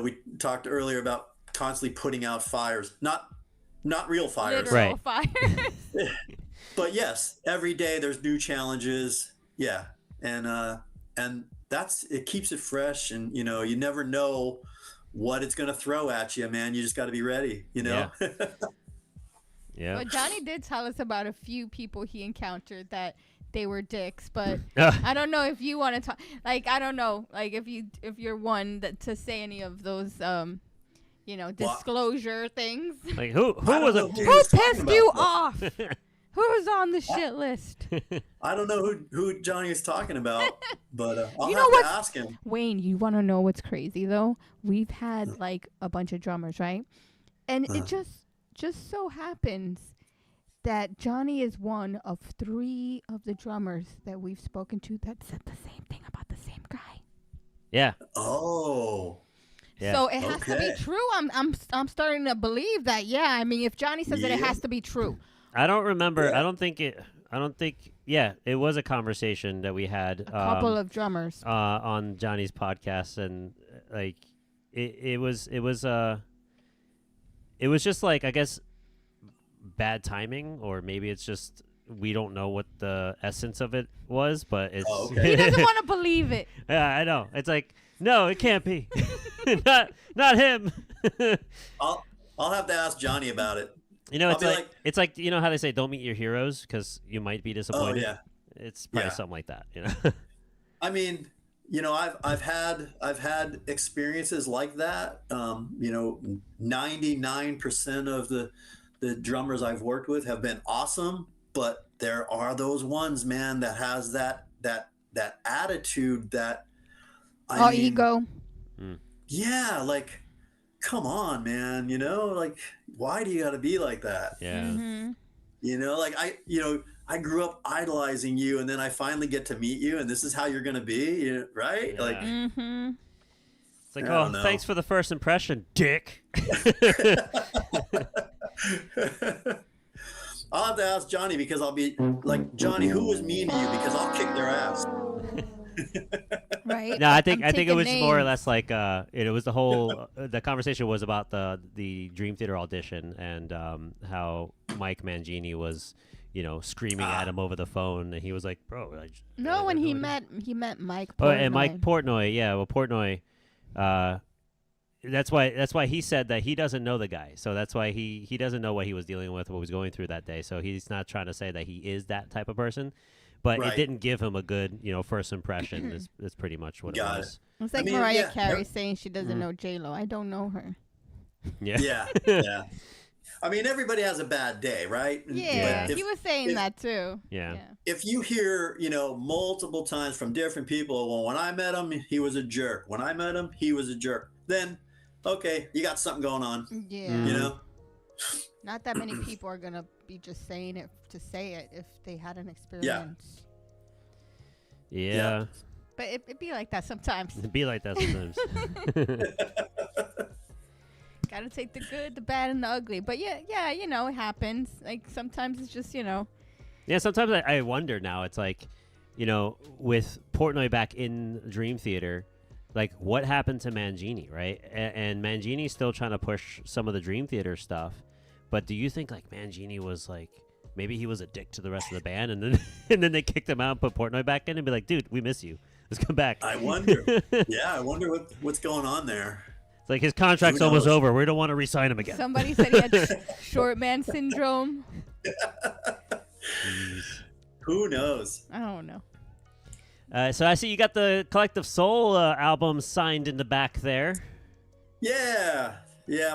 We talked earlier about constantly putting out fires, not real fires. Literal fires. But yes, every day there's new challenges. Yeah. And it keeps it fresh, and you never know what it's going to throw at you, man. You just got to be ready, Yeah. Yeah. Well, Johnny did tell us about a few people he encountered that they were dicks, but I don't know if you want to talk. Like, I don't know, like if you're one to say any of those, disclosure things. Like who pissed you off? Who's on the shit list? I don't know who Johnny is talking about, but I'll have to ask him. Wayne, you want to know what's crazy though? We've had like a bunch of drummers, right? And it just so happens that Johnny is one of 3 of the drummers that we've spoken to that said the same thing about the same guy. Yeah. Oh. Yeah. So it has to be true. I'm starting to believe that. Yeah. I mean, if Johnny says it has to be true. I don't remember. Yeah. I don't think. Yeah, it was a conversation that we had. A couple of drummers on Johnny's podcast, and like it was just like, I guess, bad timing, or maybe it's just we don't know what the essence of it was, but it's he doesn't want to believe it. Yeah, I know. It's like, no, it can't be. not him. I'll have to ask Johnny about it. It's like how they say don't meet your heroes because you might be disappointed. Oh yeah. It's probably something like that, I mean, I've had experiences like that. 99% of the drummers I've worked with have been awesome, but there are those ones, man, that has that attitude that ego. Yeah, like come on, man, like, why do you got to be like that? Yeah. Mm-hmm. Like I grew up idolizing you, and then I finally get to meet you, and this is how you're going to be, right? Like, Yeah. Mm-hmm. It's like, I oh, don't know. thanks for the first impression, dick. I'll have to ask Johnny, because I'll be like, Johnny, who was mean to you? Because I'll kick their ass. Right. No, I think I'm it taking was more or names. less like it was the whole the conversation was about the Dream Theater audition and how Mike Mangini was screaming at him over the phone, and he was like, bro, No, when no he idea." met Mike Oh, and Mike Portnoy. Portnoy, yeah, well, Portnoy, that's why he said that he doesn't know the guy, so that's why he doesn't know what he was dealing with, what he was going through that day, so he's not trying to say that he is that type of person, but it Right. didn't give him a good first impression. Is pretty much what Got it it. was. It's like I mean, Mariah yeah, Carey saying she doesn't Mhm. know J-Lo. I don't know her. Yeah, yeah. I mean, everybody has a bad day, right? Yeah, But he was saying if- that too. Yeah. if you hear, multiple times from different people, well, when I met him, he was a jerk. When I met him, he was a jerk. Then, okay, you got something going on, Yeah. Mhm. Not that many people are gonna be just saying it to say it if they had an experience. Yeah. But it be like that sometimes. It'd be like that sometimes. Gotta take the good, the bad, and the ugly. But yeah, it happens. Like sometimes it's just Yeah, sometimes I wonder now. It's like, with Portnoy back in Dream Theater, like what happened to Mangini, right? And Mangini's still trying to push some of the Dream Theater stuff. But do you think like Mangini was like maybe he was a dick to the rest of the band, and then and then they kicked him out and put Portnoy back in and be like, dude, we miss you. Let's come back. I wonder. Yeah, I wonder what's going on there. It's like his contract's Who almost knows? over. We don't want to re-sign him again. somebody said he had short man syndrome. Jeez. Who knows? I don't know. So I see you got the Collective Soul album signed in the back there. Yeah,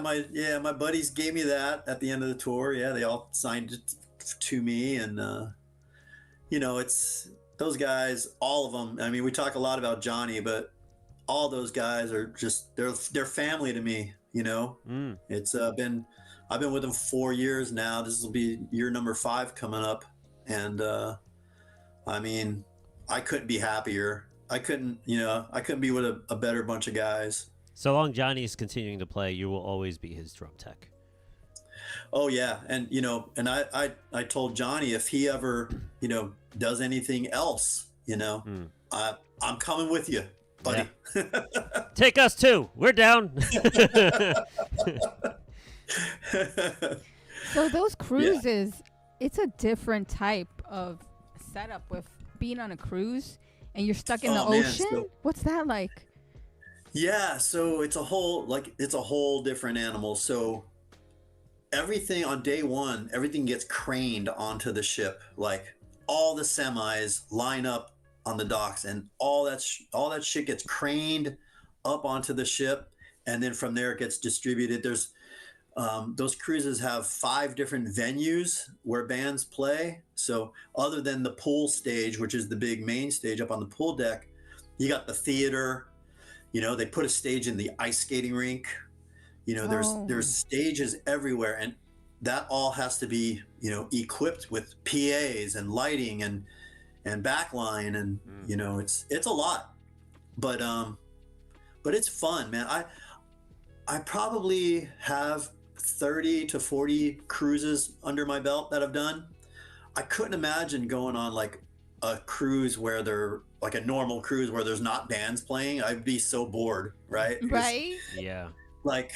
my buddies gave me that at the end of the tour. Yeah, they all signed it to me, and it's those guys, all of them. I mean, we talk a lot about Johnny, but all those guys are just they're family to me. Mm. It's I've been with them 4 years now. This will be year number 5 coming up, and I mean, I couldn't be happier. I couldn't be with a better bunch of guys. So long Johnny's continuing to play, you will always be his drum tech. Oh yeah, and and I told Johnny, if he ever does anything else, I'm coming with you, buddy. Yeah. Take us too. We're down. So those cruises, it's a different type of setup with being on a cruise and you're stuck in the Man, ocean. so- What's that like? Yeah, so it's a whole different animal. So everything on day 1, everything gets craned onto the ship. Like all the semis line up on the docks, and all that shit gets craned up onto the ship, and then from there it gets distributed. There's those cruises have 5 different venues where bands play. So other than the pool stage, which is the big main stage up on the pool deck, you got the theater. They put a stage in the ice skating rink. There's stages everywhere, and that all has to be equipped with PAs and lighting and backline, and it's a lot, but it's fun, man. I probably have 30 to 40 cruises under my belt that I've done. I couldn't imagine going on like a cruise where they're like a normal cruise where there's not bands playing. I'd be so bored, right? Right? Yeah. Like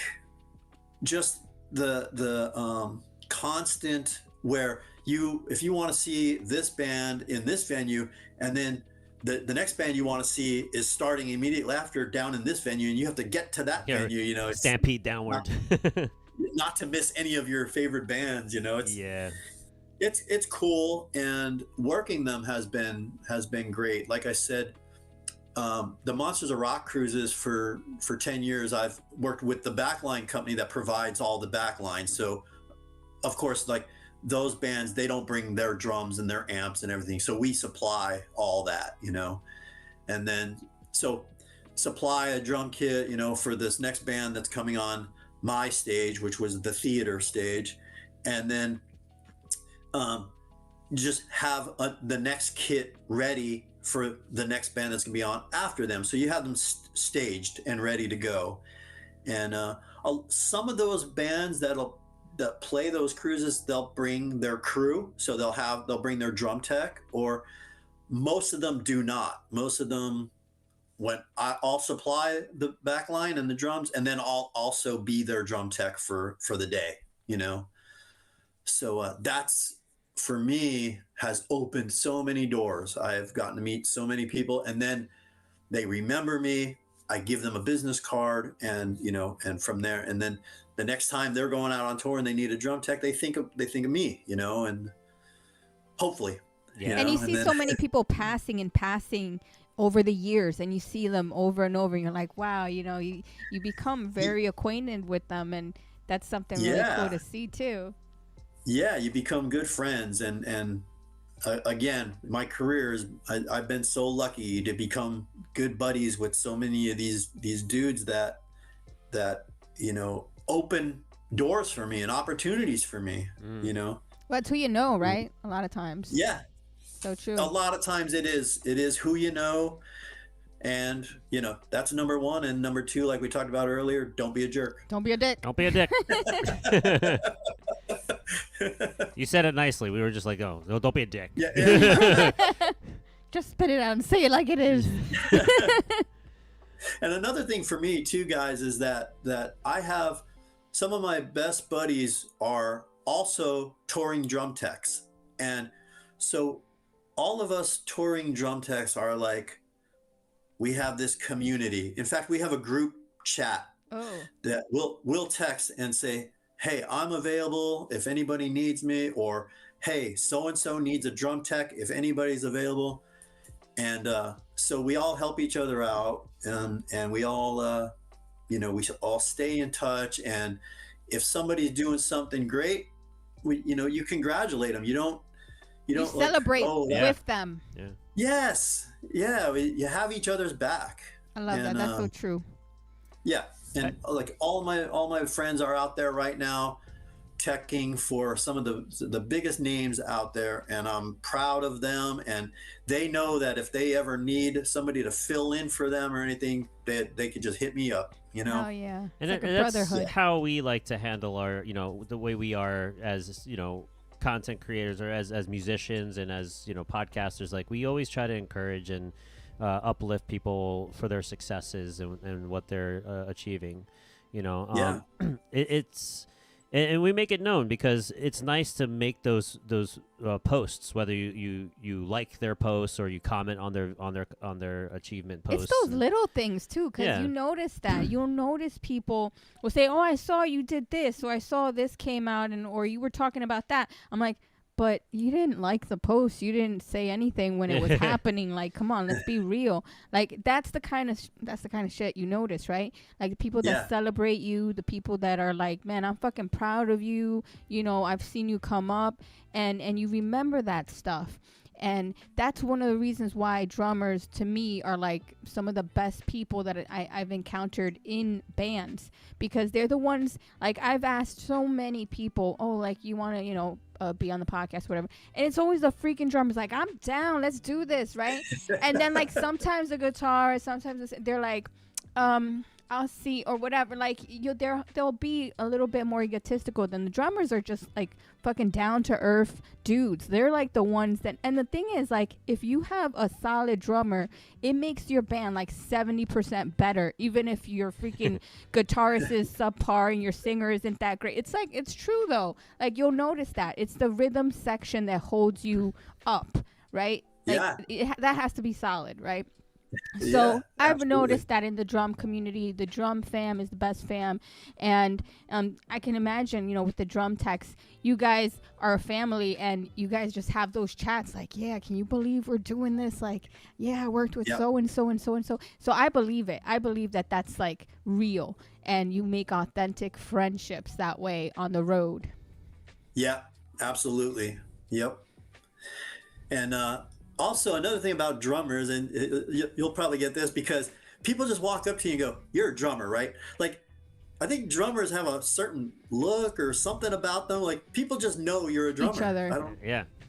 just the constant where if you want to see this band in this venue, and then the next band you want to see is starting immediately after down in this venue, and you have to get to that venue, it's Stampede downward. not to miss any of your favorite bands, Yeah. it's cool, and working them has been great. Like I said, the Monsters of Rock cruises for 10 years, I've worked with the Backline company that provides all the backline. So of course, like those bands, they don't bring their drums and their amps and everything. So we supply all that, and then so supply a drum kit, for this next band that's coming on. my stage, which was the theater stage, and then just have the next kit ready for the next band that's gonna be on after them. So you have them staged and ready to go. And some of those bands that play those cruises, they'll bring their crew, so they'll bring their drum tech, or most of them do not. Most of them, I'll supply the backline and the drums, and then I'll also be their drum tech for the day, you know. So that's, for me, has opened so many doors. I've gotten to meet so many people, and then they remember me. I give them a business card, and and from there, and then the next time they're going out on tour and they need a drum tech, they think of me, and hopefully. Yeah. And you see so many people passing over the years, and you see them over and over, and you're like, wow, you become very acquainted with them, and that's something really cool to see too. Yeah, you become good friends, and again, my career is, I've been so lucky to become good buddies with so many of these dudes that open doors for me and opportunities for me. Well, that's who you know, right? A lot of times. Yeah. So true. A lot of times it is who you know, and that's number one. And number two, like we talked about earlier, don't be a jerk. Don't be a dick. Don't be a dick. You said it nicely. We were just like, oh, no, don't be a dick. Yeah. Just spit it out and say it like it is. And another thing for me too, guys, is that I have some of my best buddies are also touring drum techs, and so all of us touring drum techs are like, we have this community. In fact, we have a group chat that we'll text and say, hey, I'm available if anybody needs me, or hey, so-and-so needs a drum tech if anybody's available. And so we all help each other out, and we all, we should all stay in touch. And if somebody's doing something great, you congratulate them. You don't celebrate with them. Yeah. Yes. Yeah. You have each other's back. I love that. That's so true. Yeah. And like all my friends are out there right now teching for some of the biggest names out there, and I'm proud of them, and they know that if they ever need somebody to fill in for them or anything, they could just hit me up, Oh yeah. And like a that's brotherhood. how we like to handle our, the way we are as, content creators, or as musicians and as, podcasters. Like, we always try to encourage and uplift people for their successes and what they're achieving, it's, and we make it known, because it's nice to make those posts, whether you like their posts or you comment on their achievement posts. It's those little things too, because you notice that you'll notice people will say, oh, I saw you did this, or I saw this came out, or you were talking about that. I'm like, but you didn't like the post. You didn't say anything when it was happening. Like, come on, let's be real. Like, that's the kind of shit you notice, right? Like, the people that celebrate you, the people that are like, man, I'm fucking proud of you. I've seen you come up, and you remember that stuff. And that's one of the reasons why drummers, to me, are like some of the best people that I've encountered in bands, because they're the ones, like, I've asked so many people, oh, like, you want to, be on the podcast, whatever. And it's always the freaking drummers like, I'm down, let's do this, right? And then, like, sometimes the guitarist, sometimes they're like, I'll see, or whatever. Like, they'll be a little bit more egotistical than the drummers are. Just like fucking down to earth dudes. They're like the ones that, and the thing is, like, if you have a solid drummer, it makes your band like 70% better, even if your freaking guitarist is subpar and your singer isn't that great. It's like, it's true though. Like, you'll notice that it's the rhythm section that holds you up, right? Like, that has to be solid, right? So I've noticed that in the drum community, the drum fam is the best fam. And I can imagine, with the drum techs, you guys are a family, and you guys just have those chats like, yeah, can you believe we're doing this? Like, yeah, I worked with so-and-so and so-and-so. So I believe it. I believe that that's like real, and you make authentic friendships that way on the road. Yeah, absolutely. Yep. And, also, another thing about drummers, and you'll probably get this, because people just walk up to you and go, you're a drummer, right? Like, I think drummers have a certain look or something about them. Like people just know you're a drummer. Each other.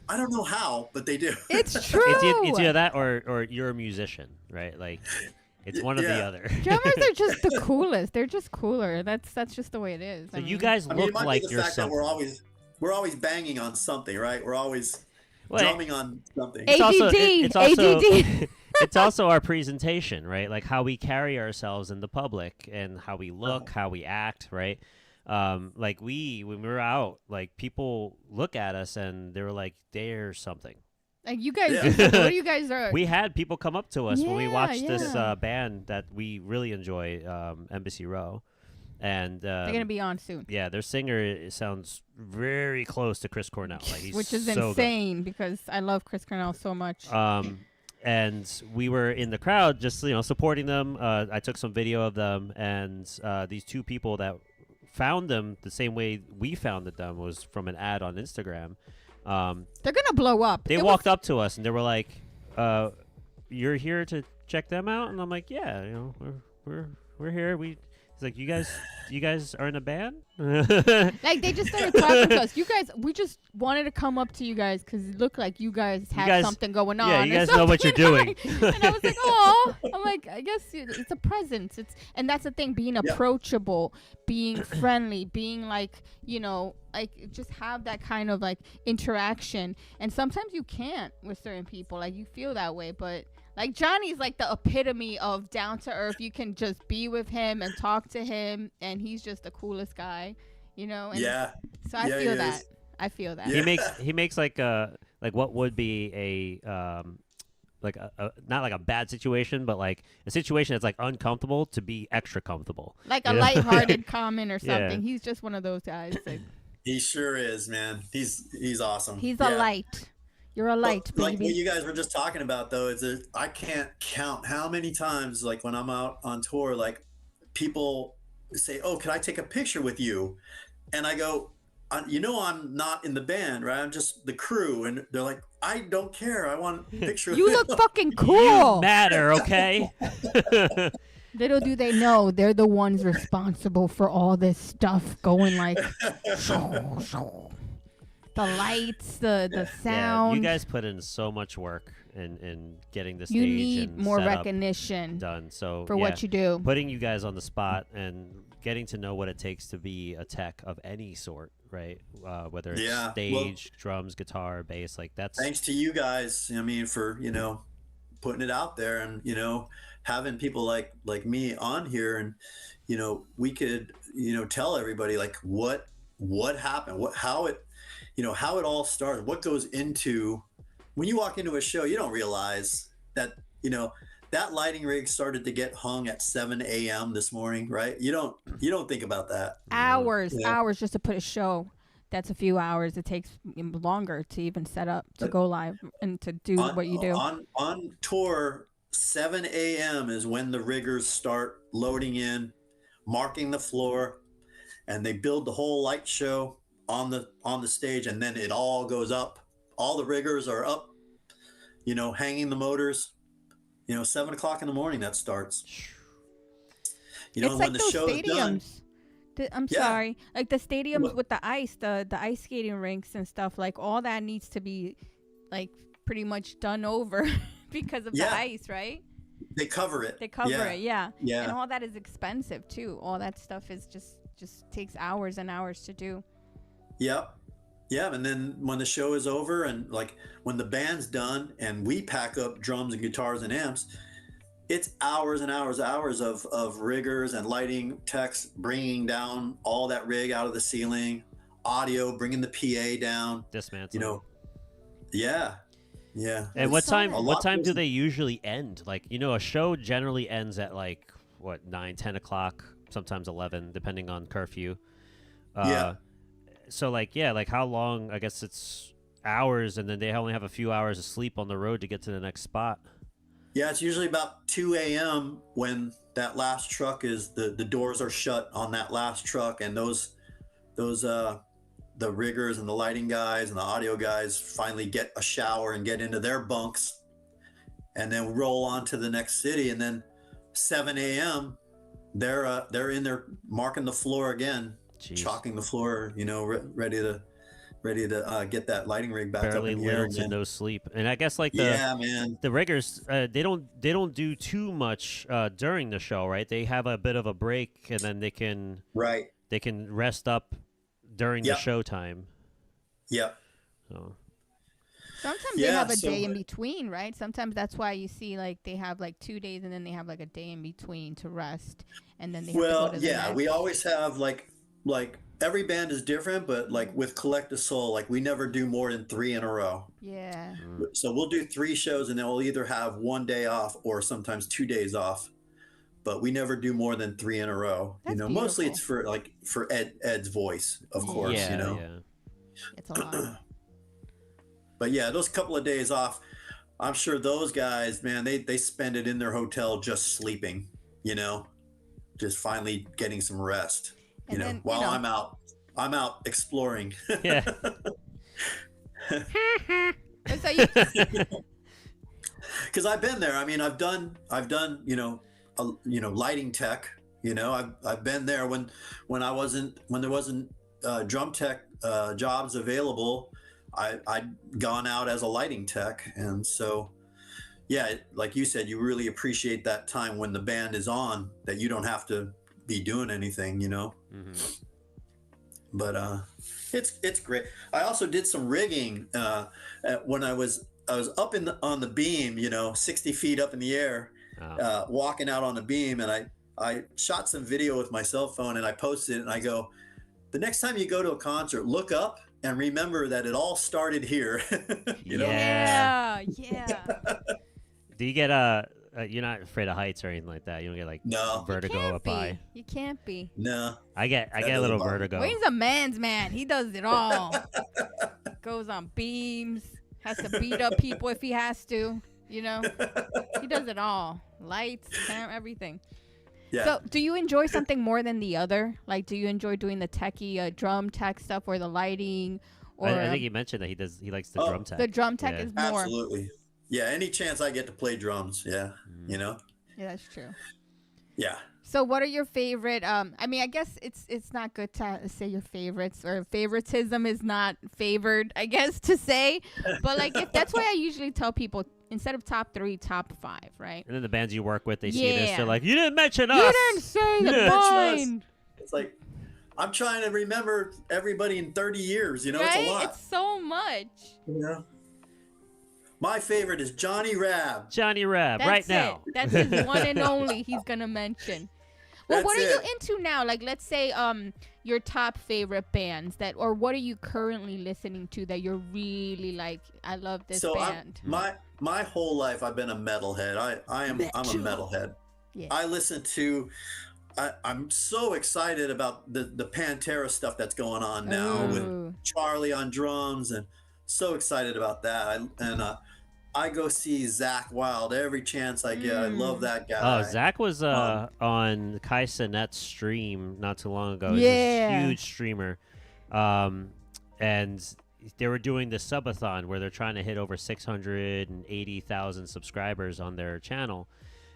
I don't know how, but they do. It's true. It's either that or you're a musician, right? Like it's one or the other. Drummers are just the coolest. They're just cooler. That's just the way it is. So you guys look like you're something. We're always banging on something, right? We're always drumming on something. ADD. It's also our presentation, right? Like how we carry ourselves in the public and how we look, how we act, right? Like when we're out, like people look at us and they were like, "There's something." Like you guys, what you guys are. We had people come up to us when we watched this band that we really enjoy, Embassy Row, and they're gonna be on soon. Yeah, their singer sounds very close to Chris Cornell, like he's which is so insane because I love Chris Cornell so much. And we were in the crowd, just supporting them. I took some video of them, and these two people that found them the same way we found them was from an ad on Instagram. They're gonna blow up. They walked up to us and they were like, "You're here to check them out?" And I'm like, "Yeah, we're here. He's like, you guys are in a band?" Like they just started talking to us. You guys, we just wanted to come up to you guys because it looked like you guys had something going on. Yeah, you guys know what you're doing. And I was like, oh, I'm like, I guess it's a presence. And that's the thing, being approachable, being friendly, being like, like just have that kind of like interaction. And sometimes you can't with certain people. Like you feel that way, but. Like Johnny's like the epitome of down to earth. You can just be with him and talk to him, and he's just the coolest guy, And So I feel that. I feel that. Yeah. He makes like what would be a not like a bad situation, but like a situation that's like uncomfortable to be extra comfortable. Like a lighthearted comment or something. Yeah. He's just one of those guys. Like, he sure is, man. He's awesome. He's a light. You're a light, baby. Like what you guys were just talking about, though, is I can't count how many times, like when I'm out on tour, like people say, "Oh, can I take a picture with you?" And I go, I'm not in the band, right? I'm just the crew. And they're like, "I don't care. I want a picture." You look fucking cool. You matter, okay? Little do they know they're the ones responsible for all this stuff going like. The lights, the sound. Yeah, you guys put in so much work in getting the stage. You need and more recognition done. So for what you do. Putting you guys on the spot and getting to know what it takes to be a tech of any sort, right? Whether it's stage, drums, guitar, bass, like that's. Thanks to you guys. I mean, for putting it out there and having people like me on here, and we could tell everybody like what happened, how it all started, what goes into when you walk into a show. You don't realize that that lighting rig started to get hung at 7 a.m. this morning, right? You don't think about that. Hours just to put a show. That's a few hours. It takes longer to even set up, to go live, and to do what you do. On tour, 7 a.m. is when the riggers start loading in, marking the floor, and they build the whole light show on the stage, and then it all goes up. All the riggers are up, hanging the motors. 7 o'clock in the morning that starts. It's when like the those show stadiums. is done. I'm sorry, like the stadiums with the ice, the ice skating rinks and stuff. Like all that needs to be, like pretty much done over because of the ice, right? They cover it. Yeah. And all that is expensive too. All that stuff is just takes hours and hours to do. Yep. Yeah. And then when the show is over and like when the band's done and we pack up drums and guitars and amps, it's hours and hours of riggers and lighting techs bringing down all that rig out of the ceiling, audio, bringing the PA down. Dismantling. Yeah. And what time do they usually end? Like, a show generally ends at like, 9, 10 o'clock, sometimes 11, depending on curfew. So like how long? I guess it's hours, and then they only have a few hours of sleep on the road to get to the next spot. Yeah, it's usually about 2 a.m. when that last truck is the doors are shut on that last truck, and those the riggers and the lighting guys and the audio guys finally get a shower and get into their bunks, and then roll on to the next city, and then 7 a.m. they're in there marking the floor again, Jeez. chalking the floor, ready to get that lighting rig back Barely up in the air little to again. no sleep. And I guess like Yeah, man. the riggers, they don't do too much during the show, right? They have a bit of a break, and then they can rest up during the Yep. show time. Yep. So. Sometimes they have a day in between, right? Sometimes that's why you see like they have like 2 days and then they have like a day in between to rest, and then they have to go to the next. We always have like every band is different, but like with Collective Soul, like we never do more than 3 in a row. Yeah. So we'll do 3 shows and then we'll either have 1 day off or sometimes 2 days off, but we never do more than 3 in a row. That's Mostly beautiful. it's for Ed's voice, of course. Yeah. It's a lot. But yeah, those couple of days off, I'm sure those guys, man, they spend it in their hotel just sleeping, just finally getting some rest, while I'm out exploring. Yeah. Because I've been there. I mean, I've done, lighting tech. I've been there when there wasn't drum tech jobs available. I'd gone out as a lighting tech, and so yeah, like you said, you really appreciate that time when the band is on, that you don't have to be doing anything, Mm-hmm. But it's great. I also did some rigging when I was up on the beam, 60 feet up in the air, walking out on the beam, and I shot some video with my cell phone and I posted it, and I go, the next time you go to a concert, look up and remember that it all started here. Yeah. Do you get you're not afraid of heights or anything like that? You don't get like vertigo up high? You can't be. No. I get a little vertigo. Wayne's a man's man. He does it all. Goes on beams. Has to beat up people if he has to. He does it all. Lights, camera, everything. Yeah. So, do you enjoy something more than the other? Like, do you enjoy doing the techie drum tech stuff, or the lighting? Or I think he mentioned that he likes the drum tech. The drum tech is more. Absolutely. Yeah. Any chance I get to play drums, yeah. Yeah, that's true. Yeah. So, what are your favorite? I mean, I guess it's not good to say your favorites, or favoritism is not favored, I guess, to say. But like, if that's why I usually tell people, instead of top 3, top 5, right? And then the bands you work with, they see this, they're like, you didn't mention us. You didn't say the mine. It's like, I'm trying to remember everybody in 30 years, right? It's a lot. It's so much. Yeah. My favorite is Johnny Rab. Johnny Rab, right now. That's his one and only he's going to mention. Well, what are you into now? Like, let's say your top favorite bands or what are you currently listening to that you're really like, I love this band? My whole life I've been a metalhead. I'm a metalhead. Yeah. I listen to I'm so excited about the Pantera stuff that's going on now with Charlie on drums, and so excited about that. I go see Zakk Wylde every chance I get. I love that guy. Oh, Zakk was on Kai Cenat's stream not too long ago. Yeah. He's a huge streamer. And they were doing the subathon where they're trying to hit over 680,000 subscribers on their channel.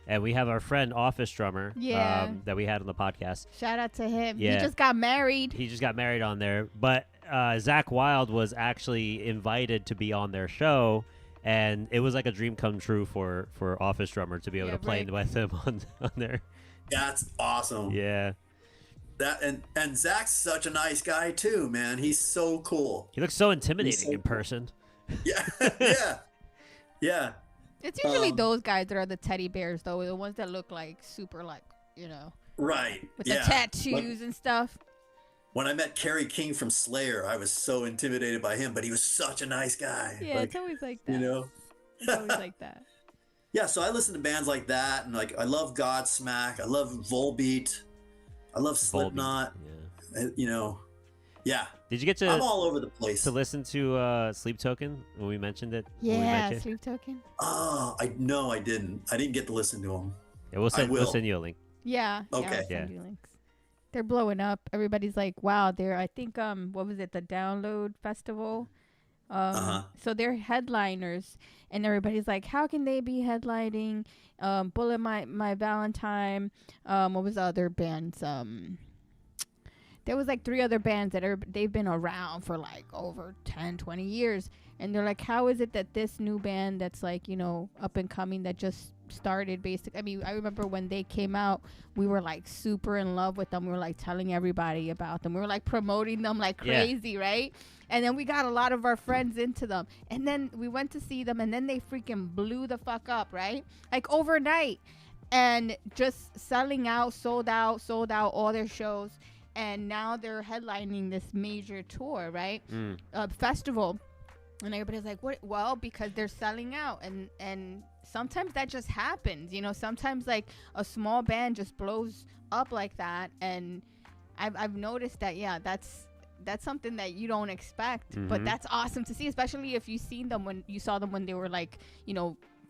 And we have our friend Office Drummer that we had on the podcast. Shout out to him. Yeah. He just got married. He just got married on there. But Zakk Wylde was actually invited to be on their show. And it was like a dream come true for Office Drummer to be able to play with him on there. That's awesome. Yeah. That and Zack's such a nice guy too, man. He's so cool. He looks so intimidating in person. Yeah. Yeah. It's usually those guys that are the teddy bears, though, the ones that look like super, like, right, with the tattoos and stuff. When I met Kerry King from Slayer, I was so intimidated by him, but he was such a nice guy. Yeah, it's always like that. It's always like that. Yeah, so I listen to bands like that, and like I love Godsmack, I love Volbeat, I love Slipknot. Yeah. Did you get to? I'm all over the place. To listen to Sleep Token when we mentioned it. Yeah, Sleep Token. Oh, I didn't. I didn't get to listen to them. Yeah, we'll send you a link. Yeah. Okay. I'll send you links. They're blowing up. Everybody's like, wow, I think what was it, the Download Festival? Uh-huh. So they're headliners, and everybody's like, how can they be headlining? Bullet my Valentine. What was the other bands? There was like three other bands that they've been around for like over 10, 20 years. And they're like, how is it that this new band that's like, up and coming that just started basic. I mean, I remember when they came out, we were like super in love with them. We were like telling everybody about them. We were like promoting them like crazy, right? And then we got a lot of our friends into them. And then we went to see them, and then they freaking blew the fuck up, right? Like overnight. And just selling out, sold out all their shows. And now they're headlining this major tour, right? Festival. And everybody's like, what? Well, because they're selling out. And sometimes that just happens. Sometimes like a small band just blows up like that. And I've noticed that, that's something that you don't expect. But that's awesome to see, especially if you saw them when they were like,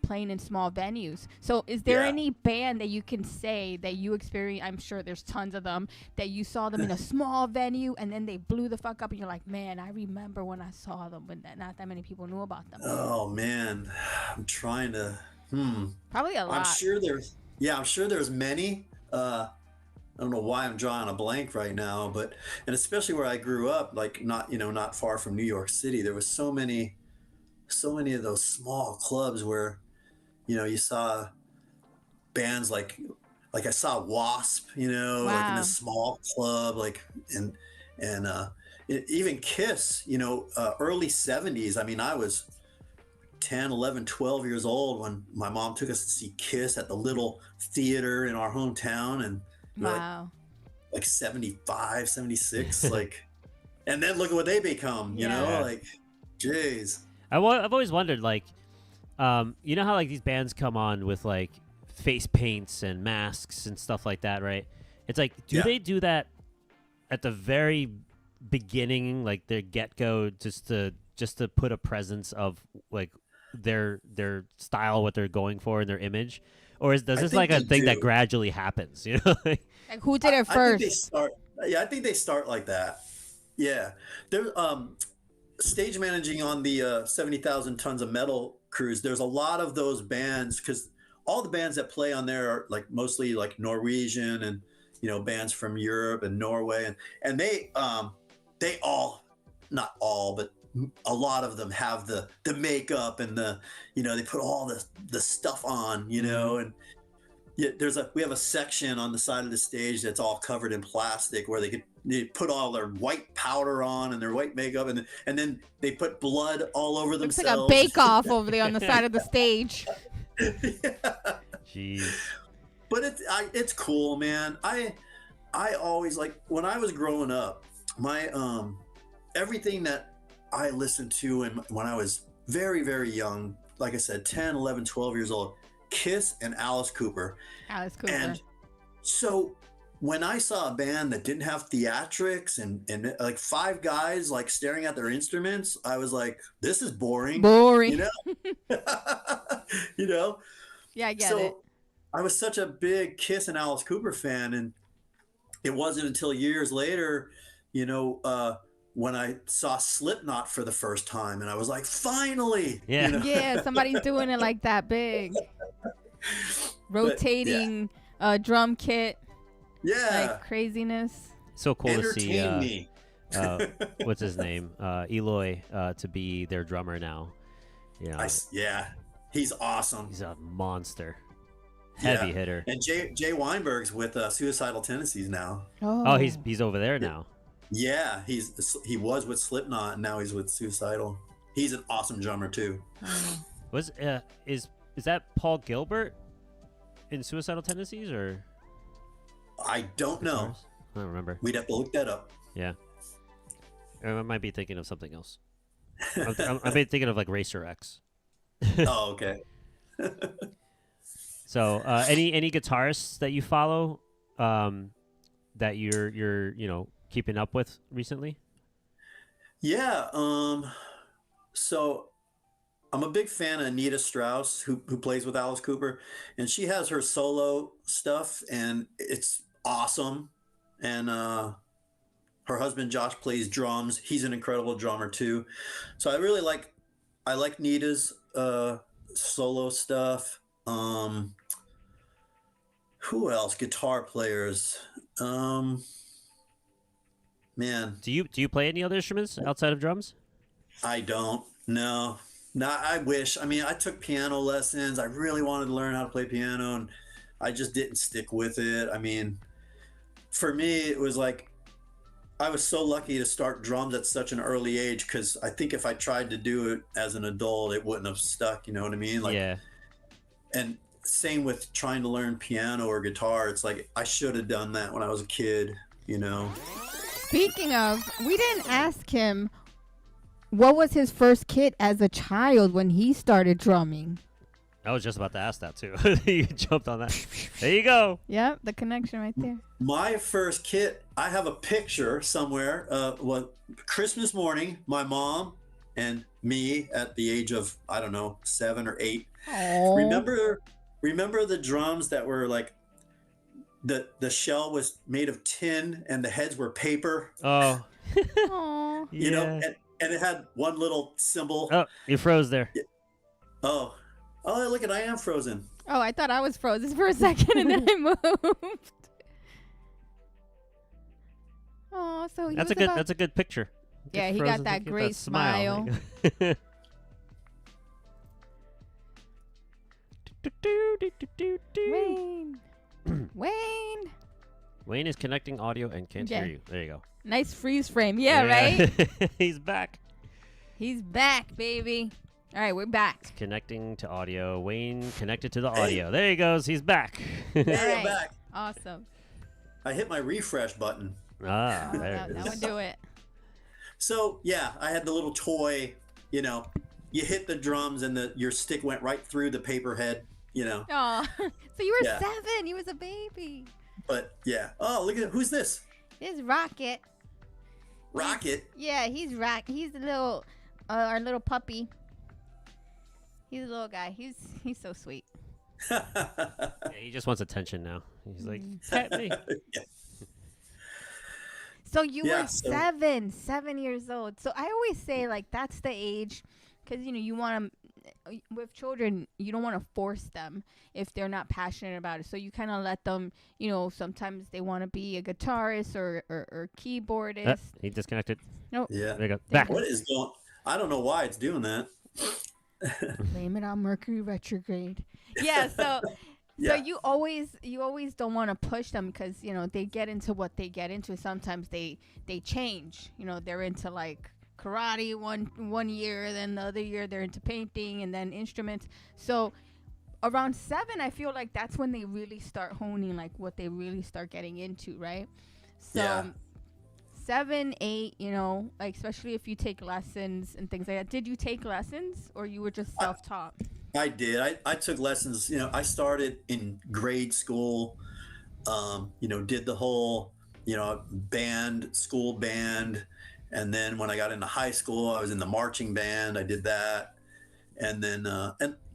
playing in small venues. So is there any band that you can say that you experience? I'm sure there's tons of them that you saw them in a small venue and then they blew the fuck up and you're like, man, I remember when I saw them, but not that many people knew about them. Oh man, I'm trying to Probably a lot. I'm sure there's many. I don't know why I'm drawing a blank right now, and especially where I grew up, like not far from New York City, there was so many of those small clubs where you saw bands like I saw Wasp, like in a small club, like and even Kiss, early 70s. I mean, I was 10, 11, 12 years old when my mom took us to see Kiss at the little theater in our hometown, and like 75, 76, like, and then look at what they become, like, jeez. I've always wondered, like, you know how like these bands come on with like face paints and masks and stuff like that, right? It's like, do they do that at the very beginning, like their get-go, just to put a presence of like their style, what they're going for, and their image, or does this like a thing that gradually happens? Like who did it first? I think they start like that. Yeah, they're stage managing on the 70,000 Tons of Metal cruise. There's a lot of those bands, because all the bands that play on there are like mostly like Norwegian and bands from Europe and Norway, and they all, not all, but a lot of them have the makeup and they put all the stuff on, and we have a section on the side of the stage that's all covered in plastic where they put all their white powder on and their white makeup, and then they put blood all over themselves. Looks like a bake-off over there on the side of the stage. Jeez. But it's cool, man. I always, like, when I was growing up, my everything that I listened to when I was very, very young, like I said, 10, 11, 12 years old, Kiss and Alice Cooper. And so when I saw a band that didn't have theatrics and like five guys like staring at their instruments, I was like, this is boring. Yeah, I get it. I was such a big Kiss and Alice Cooper fan, and it wasn't until years later, when I saw Slipknot for the first time, and I was like, finally. Yeah, somebody's doing it like that big. Rotating drum kit. Yeah. Like craziness. So cool to see me. what's his name? Eloy to be their drummer now. He's awesome. He's a monster. Heavy hitter. And Jay Weinberg's with Suicidal Tendencies now. Oh, he's over there now. Yeah, he was with Slipknot and now he's with Suicidal. He's an awesome drummer too. Is that Paul Gilbert in Suicidal Tendencies, or? I don't know. I don't remember. We'd have to look that up. Yeah. I might be thinking of something else. I've been thinking of like Racer X. Oh, okay. So, any guitarists that you follow, that you're keeping up with recently? Yeah. So I'm a big fan of Anita Strauss, who plays with Alice Cooper, and she has her solo stuff, and it's awesome. And her husband Josh plays drums. He's an incredible drummer too. So I like Nita's solo stuff. Who else? Guitar players. Man, Do you play any other instruments outside of drums? I don't. No. Not. I wish. I mean, I took piano lessons. I really wanted to learn how to play piano, and I just didn't stick with it. I mean, for me, it was like I was so lucky to start drums at such an early age because I think if I tried to do it as an adult, it wouldn't have stuck. You know what I mean? Like, Yeah. and same with trying to learn piano or guitar. It's like I should have done that when I was a kid. You know. Speaking of, we didn't ask him what was his first kit as a child when he started drumming. I was just about to ask that too. You jumped on that. There you go. Yep, the connection right there. My first kit, I have a picture somewhere. Christmas morning, my mom and me at the age of, I don't know, 7 or 8. Aww. Remember the drums that were like the shell was made of tin and the heads were paper. Oh. Aww. You know, and it had one little symbol. Oh, you froze there. Oh, look at, I am frozen. Oh, I thought I was frozen for a second and then I moved. Oh, so he That's was that's a good picture. Yeah, he got that great smile. Wayne. Wayne. Wayne is connecting audio and can't hear you. There you go. Nice freeze frame. Yeah, right? He's back. He's back, baby. All right, we're back. Connecting to audio. Wayne connected to the audio. There he goes. He's back. Hey, Right. I'm back. Awesome. I hit my refresh button. Ah, there it That is. would do it. So yeah, I had the little toy, you know, you hit the drums and your stick went right through the paper head, you know. Oh, so you were Yeah. 7. You was a baby. But yeah. Oh, look at who's this? It's Rocket. Rocket. Yeah, he's He's the little, our little puppy. He's a little guy. He's so sweet. Yeah, he just wants attention now. He's like, pet me. Yeah. So you Yeah, were so- 7 years old. So I always say like that's the age, because you want to, with children, you don't want to force them if they're not passionate about it. So you kind of let them, sometimes they want to be a guitarist or keyboardist. He disconnected. No, Yeah. There you go. Back. What is going? I don't know why it's doing that. blame it on Mercury retrograde. Yeah. So. Yeah. So you always don't want to push them because they get into what they get into. Sometimes they change. They're into like karate one year, then the other year they're into painting and then instruments. So around 7, I feel like that's when they really start honing like what they really start getting into, right? So Yeah. 7, 8, like especially if you take lessons and things like that. Did you take lessons or you were just self-taught? I did. I took lessons. I started in grade school. Did the whole, school band, and then when I got into high school, I was in the marching band. I did that, and then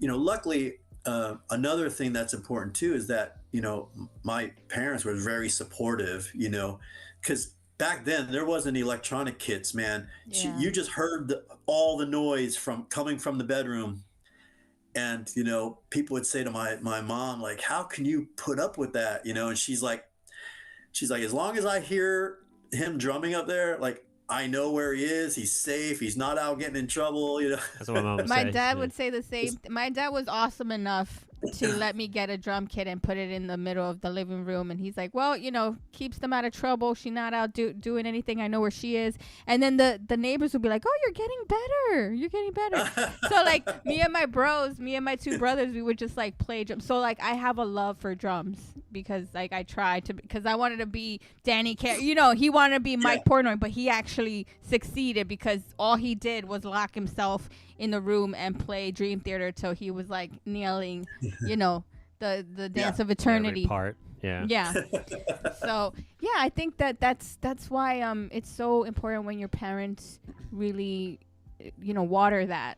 luckily, another thing that's important too is that my parents were very supportive. Because back then there wasn't electronic kits, man. Yeah. You just heard all the noise coming from the bedroom. And, people would say to my mom, like, how can you put up with that? And she's like, as long as I hear him drumming up there, like, I know where he is. He's safe. He's not out getting in trouble. That's what my mom would My say. dad Yeah. would say the same. My dad was awesome enough to let me get a drum kit and put it in the middle of the living room. And he's like, well, keeps them out of trouble. She's not out doing anything. I know where she is. And then the neighbors would be like, oh, you're getting better. You're getting better. So like me and my 2 brothers, we would just like play drums. So like I have a love for drums because like I tried to, because I wanted to be Danny Carey. He wanted to be Mike Portnoy, but he actually succeeded because all he did was lock himself in the room and play Dream Theater till he was like nailing, the dance of eternity. Every part. Yeah. Yeah. So yeah, I think that's why it's so important when your parents really water that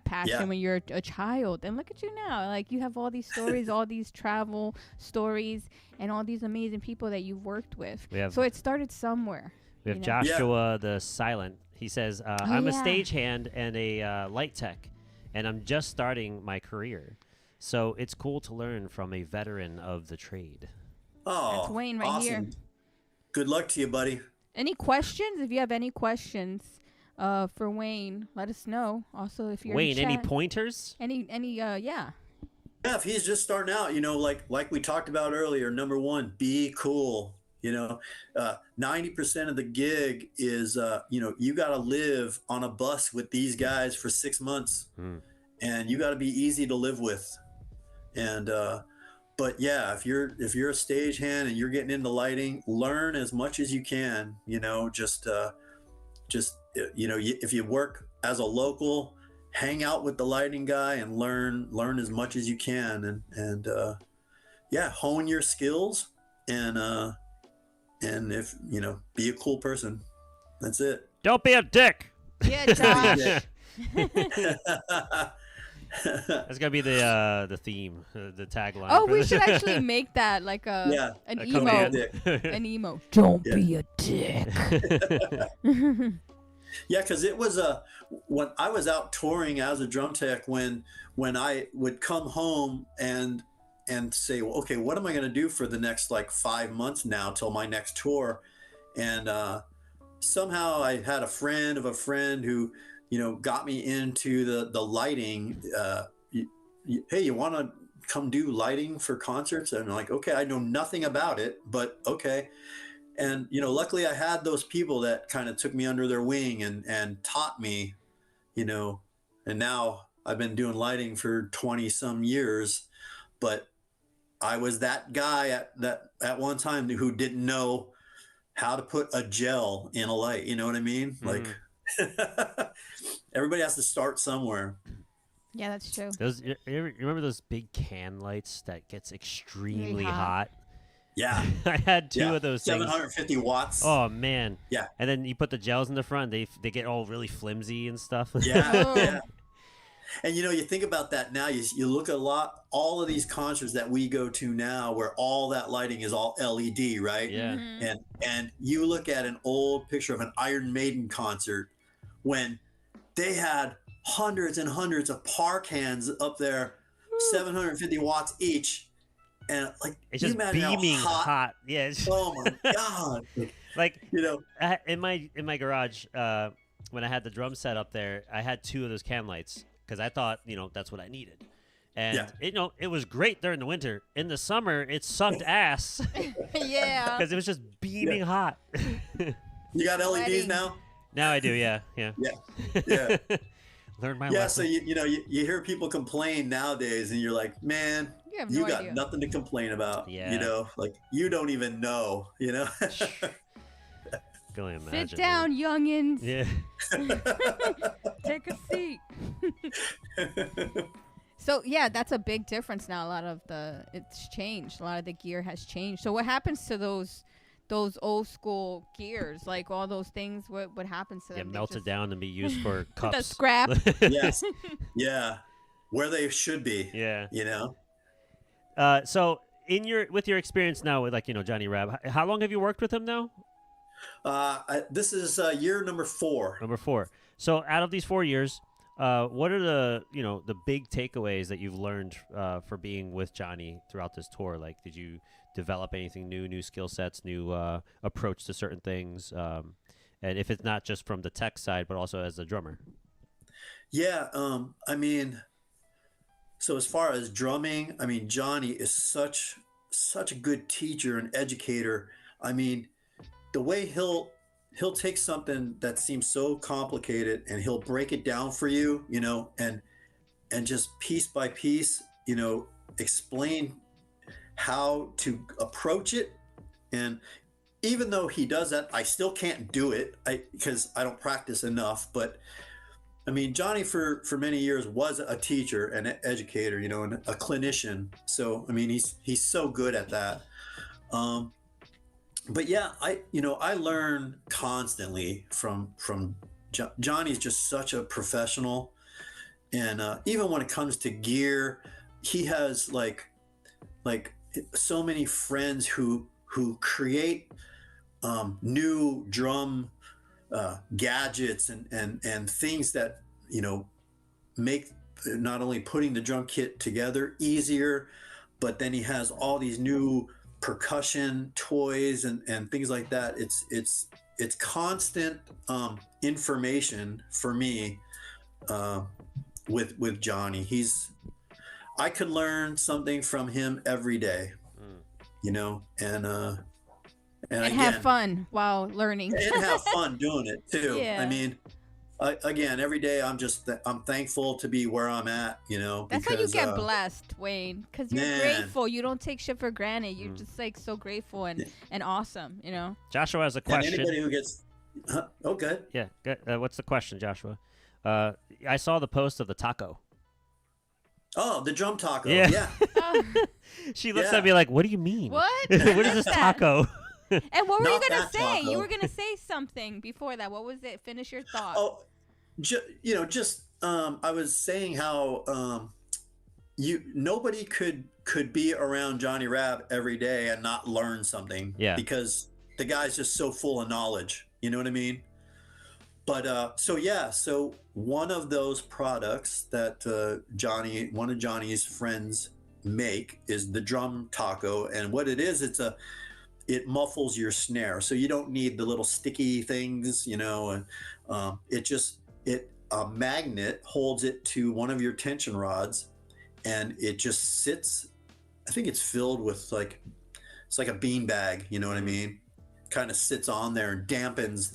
passion when you're a child. And look at you now, like you have all these stories, all these travel stories, and all these amazing people that you've worked with. So it started somewhere. We have you know? Joshua the Silent. He says, I'm a yeah. stagehand and a light tech, and I'm just starting my career. So it's cool to learn from a veteran of the trade. That's Oh, Wayne right awesome. here. Good luck to you, buddy. Any questions? If you have any questions for Wayne, let us know. Also, if you're Wayne, in any chat, pointers? yeah. Yeah, if he's just starting out, like we talked about earlier, number one, be cool. 90% of the gig is, you got to live on a bus with these guys for 6 months, and you got to be easy to live with. And but yeah, if you're a stagehand and you're getting into lighting, learn as much as you can. If you work as a local, hang out with the lighting guy and learn as much as you can, and hone your skills, and if be a cool person. That's it. Don't be a dick. Yeah, Josh. That's gonna be the theme, the tagline. Oh, for we this. should actually make that like an A emo. command. An emo. Don't Yeah. be a dick. Yeah, because it was when I was out touring as a drum tech, when I would come home and say, well, okay, what am I going to do for the next like 5 months now till my next tour? And somehow I had a friend of a friend who got me into the lighting. Hey, you want to come do lighting for concerts? And I'm like, okay, I know nothing about it, but okay. And luckily I had those people that kind of took me under their wing and taught me, and now I've been doing lighting for 20 some years, but I was that guy at one time who didn't know how to put a gel in a light. You know what I mean? Like everybody has to start somewhere. Yeah, that's true. You remember those big can lights that gets extremely Really hot. hot? Yeah. I had two of those things. 750 watts. Oh man. Yeah. And then you put the gels in the front, they get all really flimsy and stuff. Yeah. Oh. Yeah. And you think about that now, you look at all of these concerts that we go to now where all that lighting is all LED, right? Yeah. Mhm. And you look at an old picture of an Iron Maiden concert when they had hundreds and hundreds of par cans up there, 750 watts each. And like, It's you just imagine how beaming hot. Yeah. Oh my God. Like You know, in my garage, when I had the drum set up there, I had two of those can lights because I thought that's what I needed. And it was great during the winter. In the summer, it sucked ass Yeah. because it was just beaming hot. you got LEDs Wedding. now? Now I do, yeah. Yeah. Yeah. Learned my Yeah, lesson. so you hear people complain nowadays, and you're like, man, You have you no got idea. nothing to complain about. Yeah. Like you don't even know. Can only imagine, Sit down, youngins. Yeah. Take a seat. So yeah, that's a big difference now. It's changed. A lot of the gear has changed. So what happens to those old school gears? Like all those things, what happens to Yeah, them? melted down and be used for cups. The scrap. Yes. Yeah. Where they should be. Yeah. So with your experience now with Johnny Rab, how long have you worked with him now? This is year number 4. Number 4. So out of these 4 years, what are the big takeaways that you've learned for being with Johnny throughout this tour? Like, did you develop anything new skill sets, new approach to certain things? And if it's not just from the tech side, but also as a drummer. Yeah. So as far as drumming, Johnny is such a good teacher and educator. The way he'll take something that seems so complicated and he'll break it down for you, and just piece by piece, explain how to approach it. And even though he does that, I still can't do it because I don't practice enough. But Johnny for many years was a teacher and an educator, and a clinician. So he's so good at that. But yeah, I learn constantly from Johnny's just such a professional, and even when it comes to gear, he has like so many friends who create new drum gadgets and things that make not only putting the drum kit together easier, but then he has all these new percussion toys and things like that. It's constant information for me with Johnny. I could learn something from him every day, and And again, have fun while learning. and have fun doing it too. Yeah. I mean, again, every day I'm thankful to be where I'm at, That's because how you get blessed, Wayne, because you're man. grateful. You don't take shit for granted. You're just like so grateful and awesome, Joshua has a and question. anybody who gets, oh, good. Yeah. What's the question, Joshua? I saw the post of the taco. Oh, the drum taco. Yeah. Yeah. Oh, She looks Yeah. at me like, "What do you mean? what? What is this taco?" And what were you Not gonna that say? taco. You were gonna say something before that. What was it? Finish your thought. Oh, I was saying how nobody could be around Johnny Rabb every day and not learn something. Yeah. Because the guy's just so full of knowledge. You know what I mean? But so one of those products that one of Johnny's friends make is the drum taco, and what it is, it muffles your snare, so you don't need the little sticky things, and a magnet holds it to one of your tension rods, and it just sits. I think it's filled with it's like a bean bag, you know what I mean? Kind of sits on there and dampens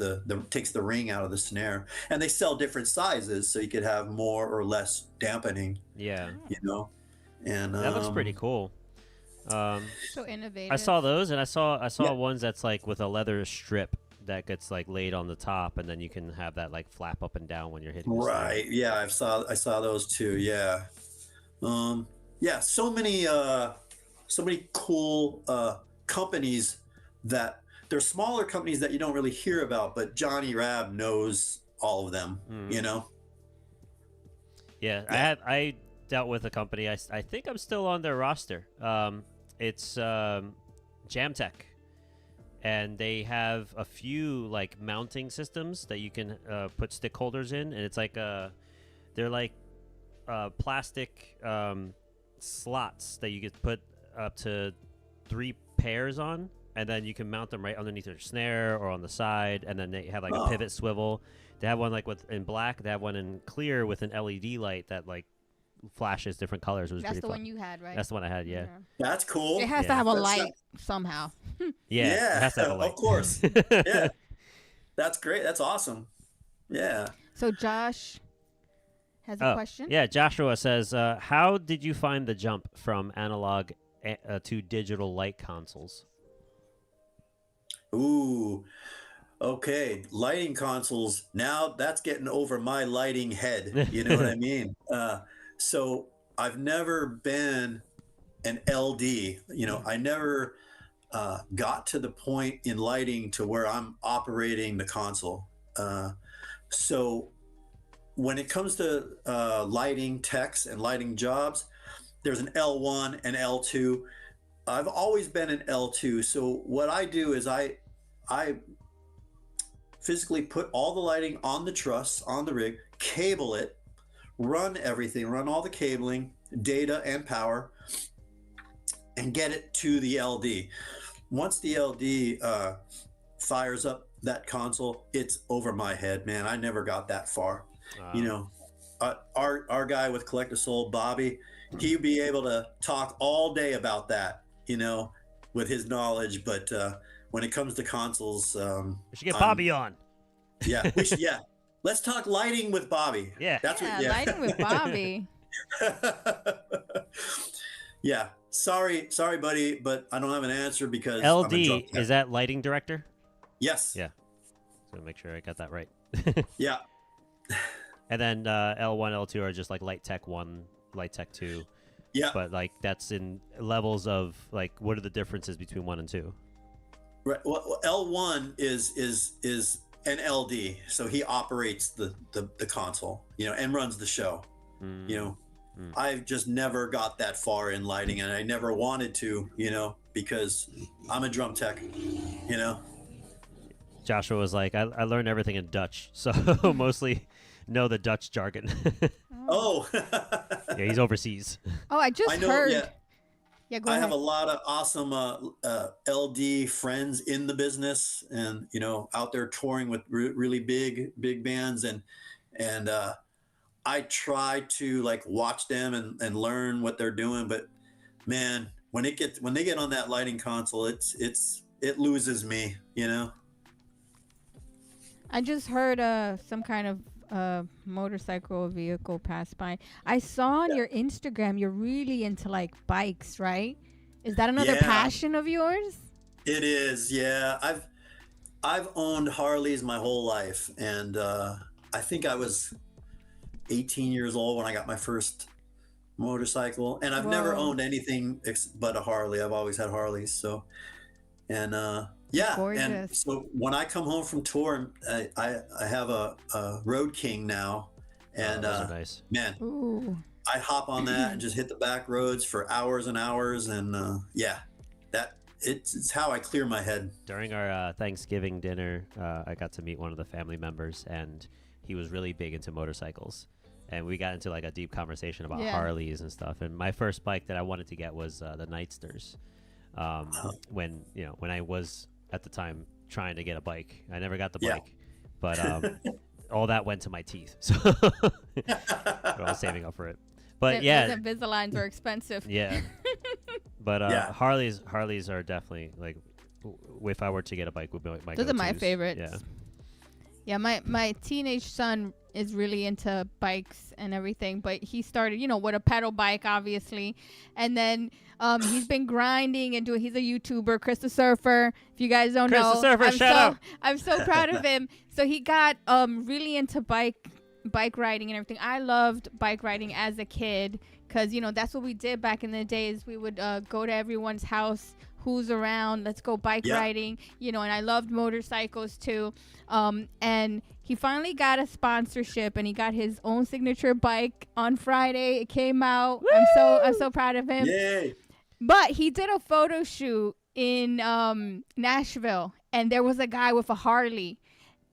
takes the ring out of the snare. And they sell different sizes, so you could have more or less dampening. Yeah. And That looks pretty cool. So innovative. I saw those, and I saw Yeah. ones that's like with a leather strip that gets like laid on the top, and then you can have that like flap up and down when you're hitting the snare. Right. Yeah, I saw those too. Yeah. Yeah, so many cool companies that they're smaller companies that you don't really hear about, but Johnny Rabb knows all of them, Yeah, Yeah. I dealt with a company. I think I'm still on their roster. It's Jamtech, and they have a few like mounting systems that you can put stick holders in, and it's like they're like plastic slots that you could put up to 3 pairs on, and then you can mount them right underneath your snare or on the side, and then they have like a pivot swivel. They have one like in black. They have one in clear with an LED light that like flashes different colors. It was That's pretty the fun. one you had, right? That's the one I had. Yeah. That's cool. It has to Yeah. have a That's light somehow. Yeah. It has to have a light. Of course. Yeah. That's great. That's awesome. Yeah. So Josh has a question. Yeah. Joshua says, "How did you find the jump from analog to digital light consoles?" Ooh. Okay. Lighting consoles. Now that's getting over my lighting head. You know what I mean? So I've never been an LD. I never got to the point in lighting to where I'm operating the console. So when it comes to lighting techs and lighting jobs, there's an L1 and L2. I've always been an L2. So what I do is I physically put all the lighting on the truss, on the rig, cable it, run everything, run all the cabling, data and power, and get it to the LD. Once the LD fires up that console, it's over my head, man. I never got that far. Our guy with Collective Soul, Bobby, he'd be able to talk all day about that, with his knowledge. But when it comes to consoles, We should get Bobby on. Yeah, we should. Yeah, let's talk lighting with Bobby. Yeah. That's Yeah, what. Yeah. lighting with Bobby. Yeah. Sorry, buddy, but I don't have an answer because I'm a LD drunk tech. is that lighting director? Yes. Yeah. So make sure I got that right. Yeah. And then L1, L2 are just like Light Tech 1, Light Tech 2. Yeah. But like that's in levels of like what are the differences between 1 and 2? Right. Well, L1 is an LD, so he operates the console, and runs the show. I've just never got that far in lighting, and I never wanted to, because I'm a drum tech, Joshua was like, I learned everything in Dutch, so mostly know the Dutch jargon. Oh. Yeah, he's overseas. Oh, I just heard. Yeah. Yeah, go I ahead. have a lot of awesome LD friends in the business, and out there touring with really big bands, and I try to like watch them and learn what they're doing. But man, when they get on that lighting console, it loses me. I just heard some kind of motorcycle vehicle pass by. I saw on your Instagram you're really into like bikes, right? Is that another passion of yours? It is, yeah. I've owned Harleys my whole life, and I think I was 18 years old when I got my first motorcycle, and I've never owned anything but a Harley. I've always had Harleys, so and Gorgeous. and so when I come home from tour, I have a Road King now, and those are nice. man, Ooh. I hop on that and just hit the back roads for hours and hours, and it's how I clear my head. During our Thanksgiving dinner, I got to meet one of the family members, and he was really big into motorcycles. And we got into like a deep conversation about Harleys and stuff. And my first bike that I wanted to get was the Nightsters. When I was at the time trying to get a bike, I never got the bike, but all that went to my teeth. So I was saving up for it. But Invisaligns are expensive. Yeah. But Harleys are definitely like, if I were to get a bike, would be my Those are my go-tos. favorites. Yeah. Yeah, my teenage son is really into bikes and everything, but he started, with a pedal bike, obviously. And then he's been grinding and he's a YouTuber, Chris the Surfer. If you guys don't know, Chris the Surfer, shout out. I'm so proud of him. So he got really into bike riding and everything. I loved bike riding as a kid because, that's what we did back in the days. We would go to everyone's house. Who's around? Let's go bike riding, and I loved motorcycles too. And he finally got a sponsorship, and he got his own signature bike on Friday. It came out. Woo! I'm so proud of him. Yay! But he did a photo shoot in Nashville, and there was a guy with a Harley.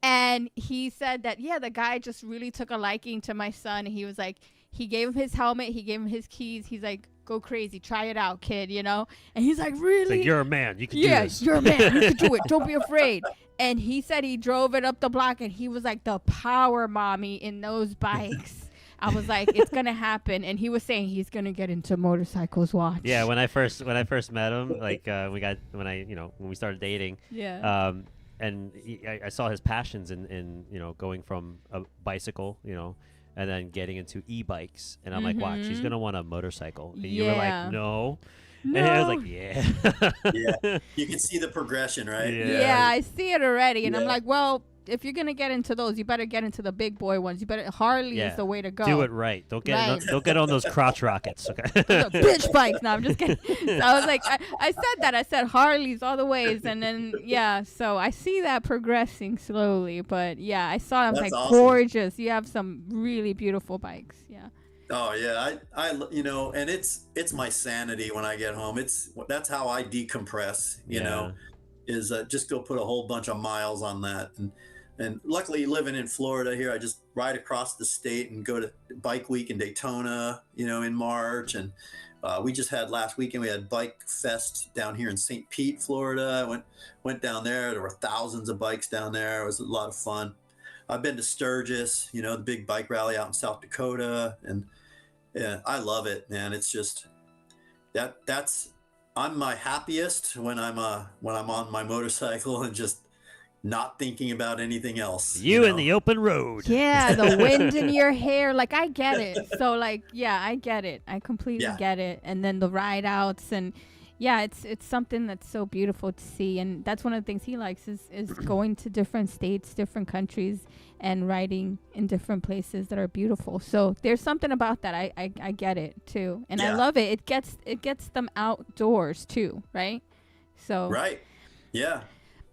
And he said that, the guy just really took a liking to my son. And he was like, he gave him his helmet. He gave him his keys. He's like, go crazy. Try it out, kid, And he's like, really? It's like, you're a man. You can do this. Yeah, you're a man. You can do it. Don't be afraid. And he said he drove it up the block, and he was like the power mommy in those bikes. I was like, it's going to happen. And he was saying he's going to get into motorcycles. Watch. Yeah, when I first met him, like when we started dating. Yeah. And I saw his passions in going from a bicycle, and then getting into e-bikes. And I'm like, watch, he's going to want a motorcycle. And you were like, no. And I was like, yeah. You can see the progression, right? Yeah, I see it already. And I'm like, well, if you're going to get into those, you better get into the big boy ones. Harley is the way to go. Do it right. Don't get on those crotch rockets, okay? Bitch bikes. No, I'm just kidding. So I was like, I said that. I said Harleys all the ways. And then, so I see that progressing slowly. But, I saw it. I was like, awesome. Gorgeous. You have some really beautiful bikes. Yeah. Oh yeah, I and it's my sanity when I get home. That's how I decompress. Is just go put a whole bunch of miles on that. And luckily, living in Florida here, I just ride across the state and go to Bike Week in Daytona, in March. And we just had last weekend, we had Bike Fest down here in St. Pete, Florida. I went down there. There were thousands of bikes down there. It was a lot of fun. I've been to Sturgis, the big bike rally out in South Dakota. And I love it, man. It's just I'm my happiest when I'm on my motorcycle and just not thinking about anything else. You in the open road. Yeah, the wind in your hair. Like, I get it. So, like, I get it. I completely get it. And then the ride outs and, it's something that's so beautiful to see. And that's one of the things he likes is going to different states, different countries, and riding in different places that are beautiful. So there's something about that. I get it, too. And I love it. It gets them outdoors, too, right? So. Right. Yeah.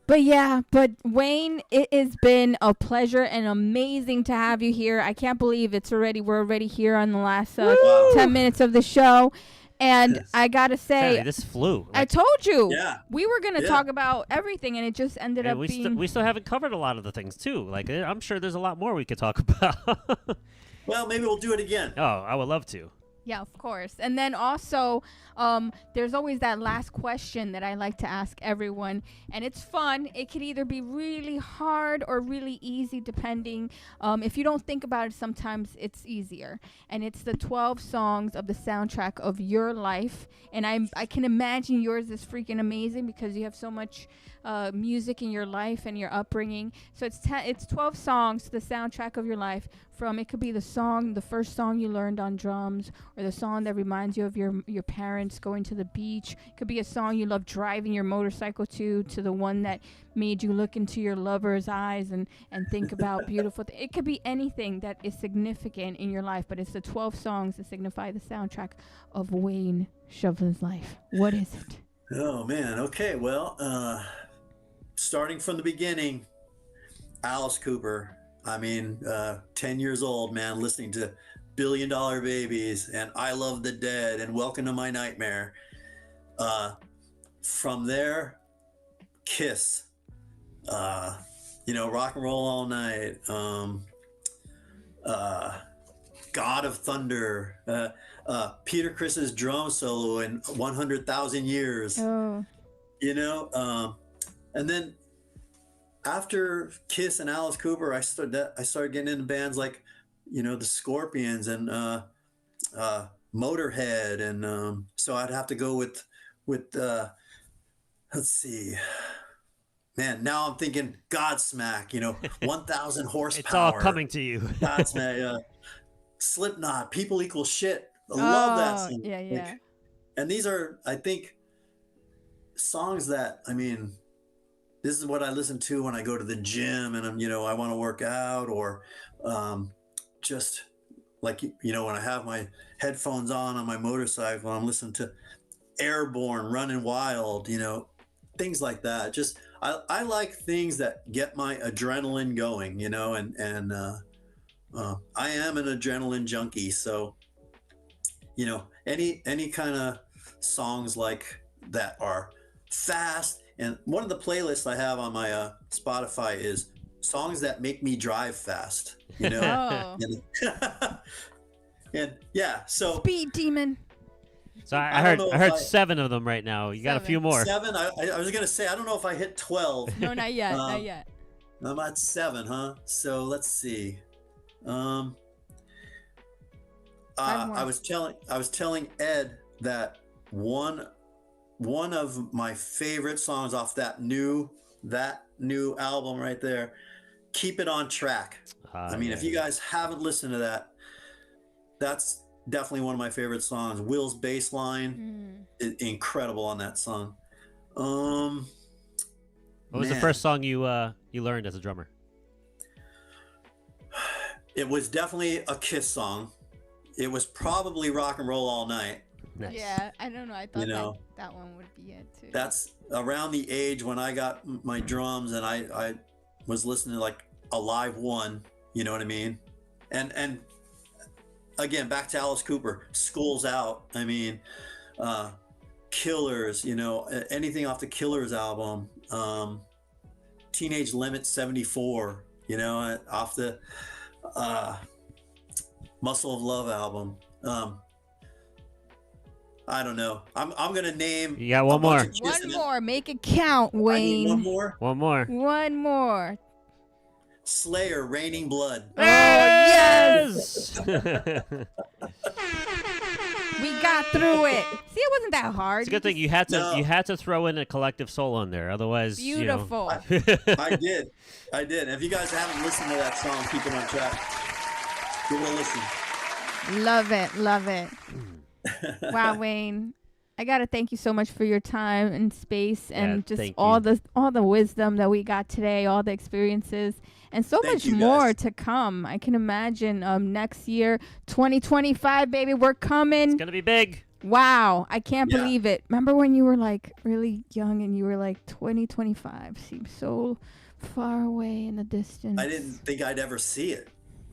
But Wayne, it has been a pleasure and amazing to have you here. I can't believe we're already here on the last 10 minutes of the show. And I gotta say, Sandy, this flew. I told you Yeah. we were gonna talk about everything, and it just ended up we being. we still haven't covered a lot of the things too. Like I'm sure there's a lot more we could talk about. Well, maybe we'll do it again. Oh, I would love to. Yeah, of course. And then also, there's always that last question that I like to ask everyone. And it's fun. It could either be really hard or really easy, depending. If you don't think about it, sometimes it's easier. And it's the 12 songs of the soundtrack of your life. And I can imagine yours is freaking amazing because you have so much music in your life and your upbringing. So it's 12 songs, the soundtrack of your life. It could be the first song you learned on drums, or the song that reminds you of your parents going to the beach. It could be a song you love driving your motorcycle to the one that made you look into your lover's eyes and think about beautiful things. It could be anything that is significant in your life, but it's the 12 songs that signify the soundtrack of Wayne Shovlin's life. What is it? Oh, man. Okay, well, starting from the beginning, Alice Cooper. I mean, 10 years old, man, listening to Billion Dollar Babies and I Love the Dead and Welcome to My Nightmare. From there, Kiss, Rock and Roll All Night, God of Thunder, Peter Criss's drum solo in 100,000 Years. Oh. And then after Kiss and Alice Cooper, I started getting into bands like, the Scorpions and Motorhead, and so I'd have to go with let's see, man. Now I'm thinking Godsmack, 1,000 horsepower. It's all coming to you. Godsmack, Slipknot, People Equal Shit. I love that song. Yeah. And these are, I think, songs that, this is what I listen to when I go to the gym and I want to work out, or just like, when I have my headphones on my motorcycle, I'm listening to Airborne, Running Wild, things like that. Just, I like things that get my adrenaline going, and I am an adrenaline junkie. So, any kind of songs like that are fast. And one of the playlists I have on my Spotify is songs that make me drive fast, Oh. and yeah, so Speed Demon. So I heard 7 of them right now. You got a few more. 7. I was gonna say, I don't know if I hit 12. No, not yet. Not yet. I'm at 7, huh? So let's see. I was telling Ed that one of my favorite songs off that new album right there, Keep It On Track. If you guys haven't listened to that, that's definitely one of my favorite songs. Will's bass line is incredible on that song. What was the first song you learned as a drummer? It was definitely a Kiss song. It was probably Rock and Roll All Night. Nice. Yeah, I don't know. I thought that one would be it too. That's around the age when I got my drums, and I was listening to like a live one. You know what I mean? And again, back to Alice Cooper, School's Out. Killers. Anything off the Killers album. Teenage Limit 74. Off the Muscle of Love album. I don't know. I'm gonna name. You got one more. One more. Make it count, Wayne. One more. One more. Slayer, Raining Blood. Oh yes. We got through it. See, it wasn't that hard. It's a good thing you had to throw in a collective soul on there. Otherwise, beautiful. I did. And if you guys haven't listened to that song, Keep It On Track, give it a listen. Love it. Wow, Wayne, I gotta thank you so much for your time and space, and just all the wisdom that we got today, all the experiences, and so much more to come. I can imagine next year, 2025, baby, we're coming. It's gonna be big. Wow, I can't believe it. Remember when you were like really young and you were like 2025 seems so far away in the distance. I didn't think I'd ever see it.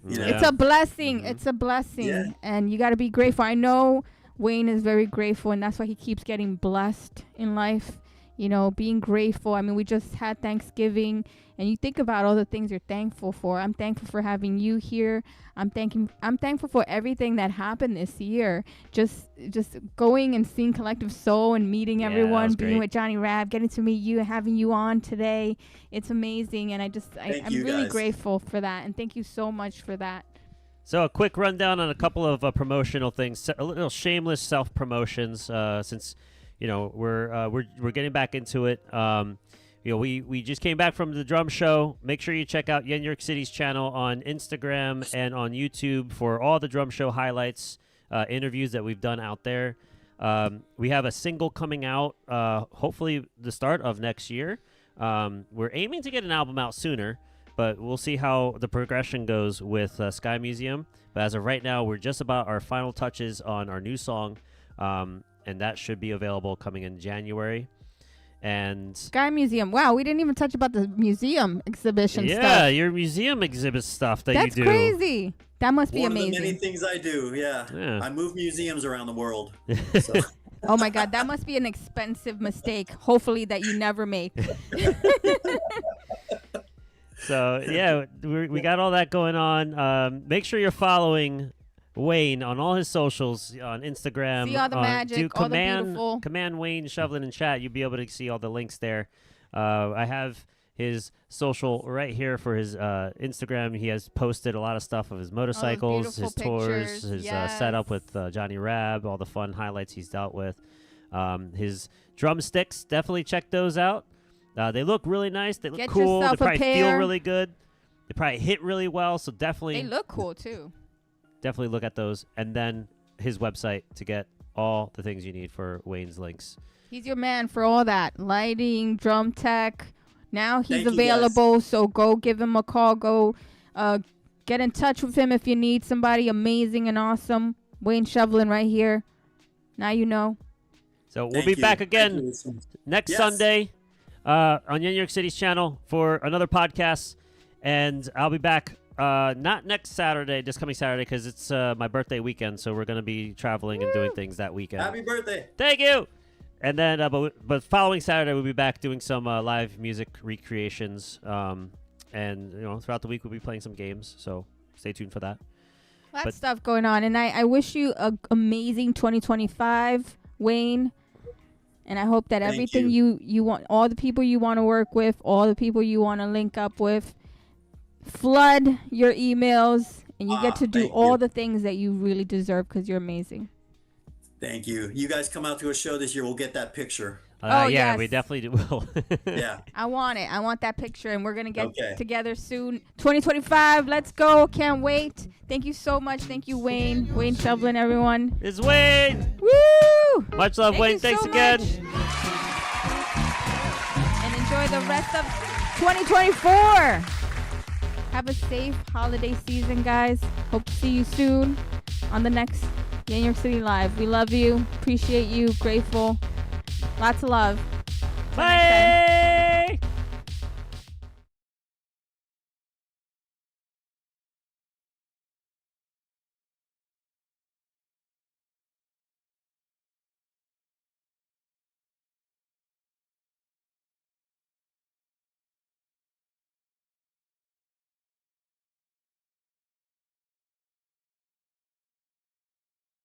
It's a blessing. It's a blessing, and you got to be grateful. I know Wayne is very grateful, and that's why he keeps getting blessed in life. You know, being grateful. I mean, we just had Thanksgiving, and you think about all the things you're thankful for. I'm thankful for having you here. I'm thankful for everything that happened this year. Just going and seeing Collective Soul and meeting everyone, being with Johnny Rab, getting to meet you and having you on today. It's amazing, and I'm really grateful for that, and thank you so much for that. So a quick rundown on a couple of promotional things, a little shameless self-promotions, since we're getting back into it. We just came back from the drum show. Make sure you check out YenYorkCity's channel on Instagram and on YouTube for all the drum show highlights, interviews that we've done out there. We have a single coming out, hopefully the start of next year. We're aiming to get an album out sooner, but we'll see how the progression goes with Sky Museum. But as of right now, we're just about our final touches on our new song, and that should be available coming in January. And Sky Museum. Wow, we didn't even touch about the museum exhibition stuff. Yeah, your museum exhibit stuff that you do. That's crazy. That must be amazing. One of the many things I do, yeah. I move museums around the world. So. Oh my God, that must be an expensive mistake. Hopefully that you never make. So, yeah, we got all that going on. Make sure you're following Wayne on all his socials on Instagram. See all the magic, all the beautiful. Command Wayne Shovlin in chat. You'll be able to see all the links there. I have his social right here for his Instagram. He has posted a lot of stuff of his motorcycles, his tours, his setup with Johnny Rab, all the fun highlights he's dealt with. His drumsticks, definitely check those out. They look really nice. They look cool. They probably feel really good. They probably hit really well. So definitely. They look cool too. Definitely look at those, and then his website to get all the things you need for Wayne's links. He's your man for all that. Lighting, drum tech. Now he's available, so go give him a call. Go get in touch with him if you need somebody amazing and awesome. Wayne Shovlin right here. Now you know. So we'll be back again next Sunday on YenYorkCity's channel for another podcast, and I'll be back not next Saturday, this coming Saturday, because it's my birthday weekend, so we're going to be traveling and doing things that weekend. Happy birthday. Thank you. And then, but following Saturday, we'll be back doing some live music recreations, and throughout the week we'll be playing some games, so stay tuned for that. Lots of stuff going on, and I wish you an amazing 2025, Wayne. And I hope that everything you want, all the people you want to work with, all the people you want to link up with, flood your emails, and you get to do all the things that you really deserve because you're amazing. Thank you. You guys come out to a show this year, we'll get that picture. Yeah, we definitely will. Yeah. I want it. I want that picture, and we're going to get together soon. 2025, let's go. Can't wait. Thank you so much. Thank you, Wayne. Wayne Shovlin, everyone. It's Wayne. Woo! Much love, Wayne. Thanks again. And enjoy the rest of 2024. Have a safe holiday season, guys. Hope to see you soon on the next YenYorkCity Live. We love you. Appreciate you. Grateful. Lots of love. Bye.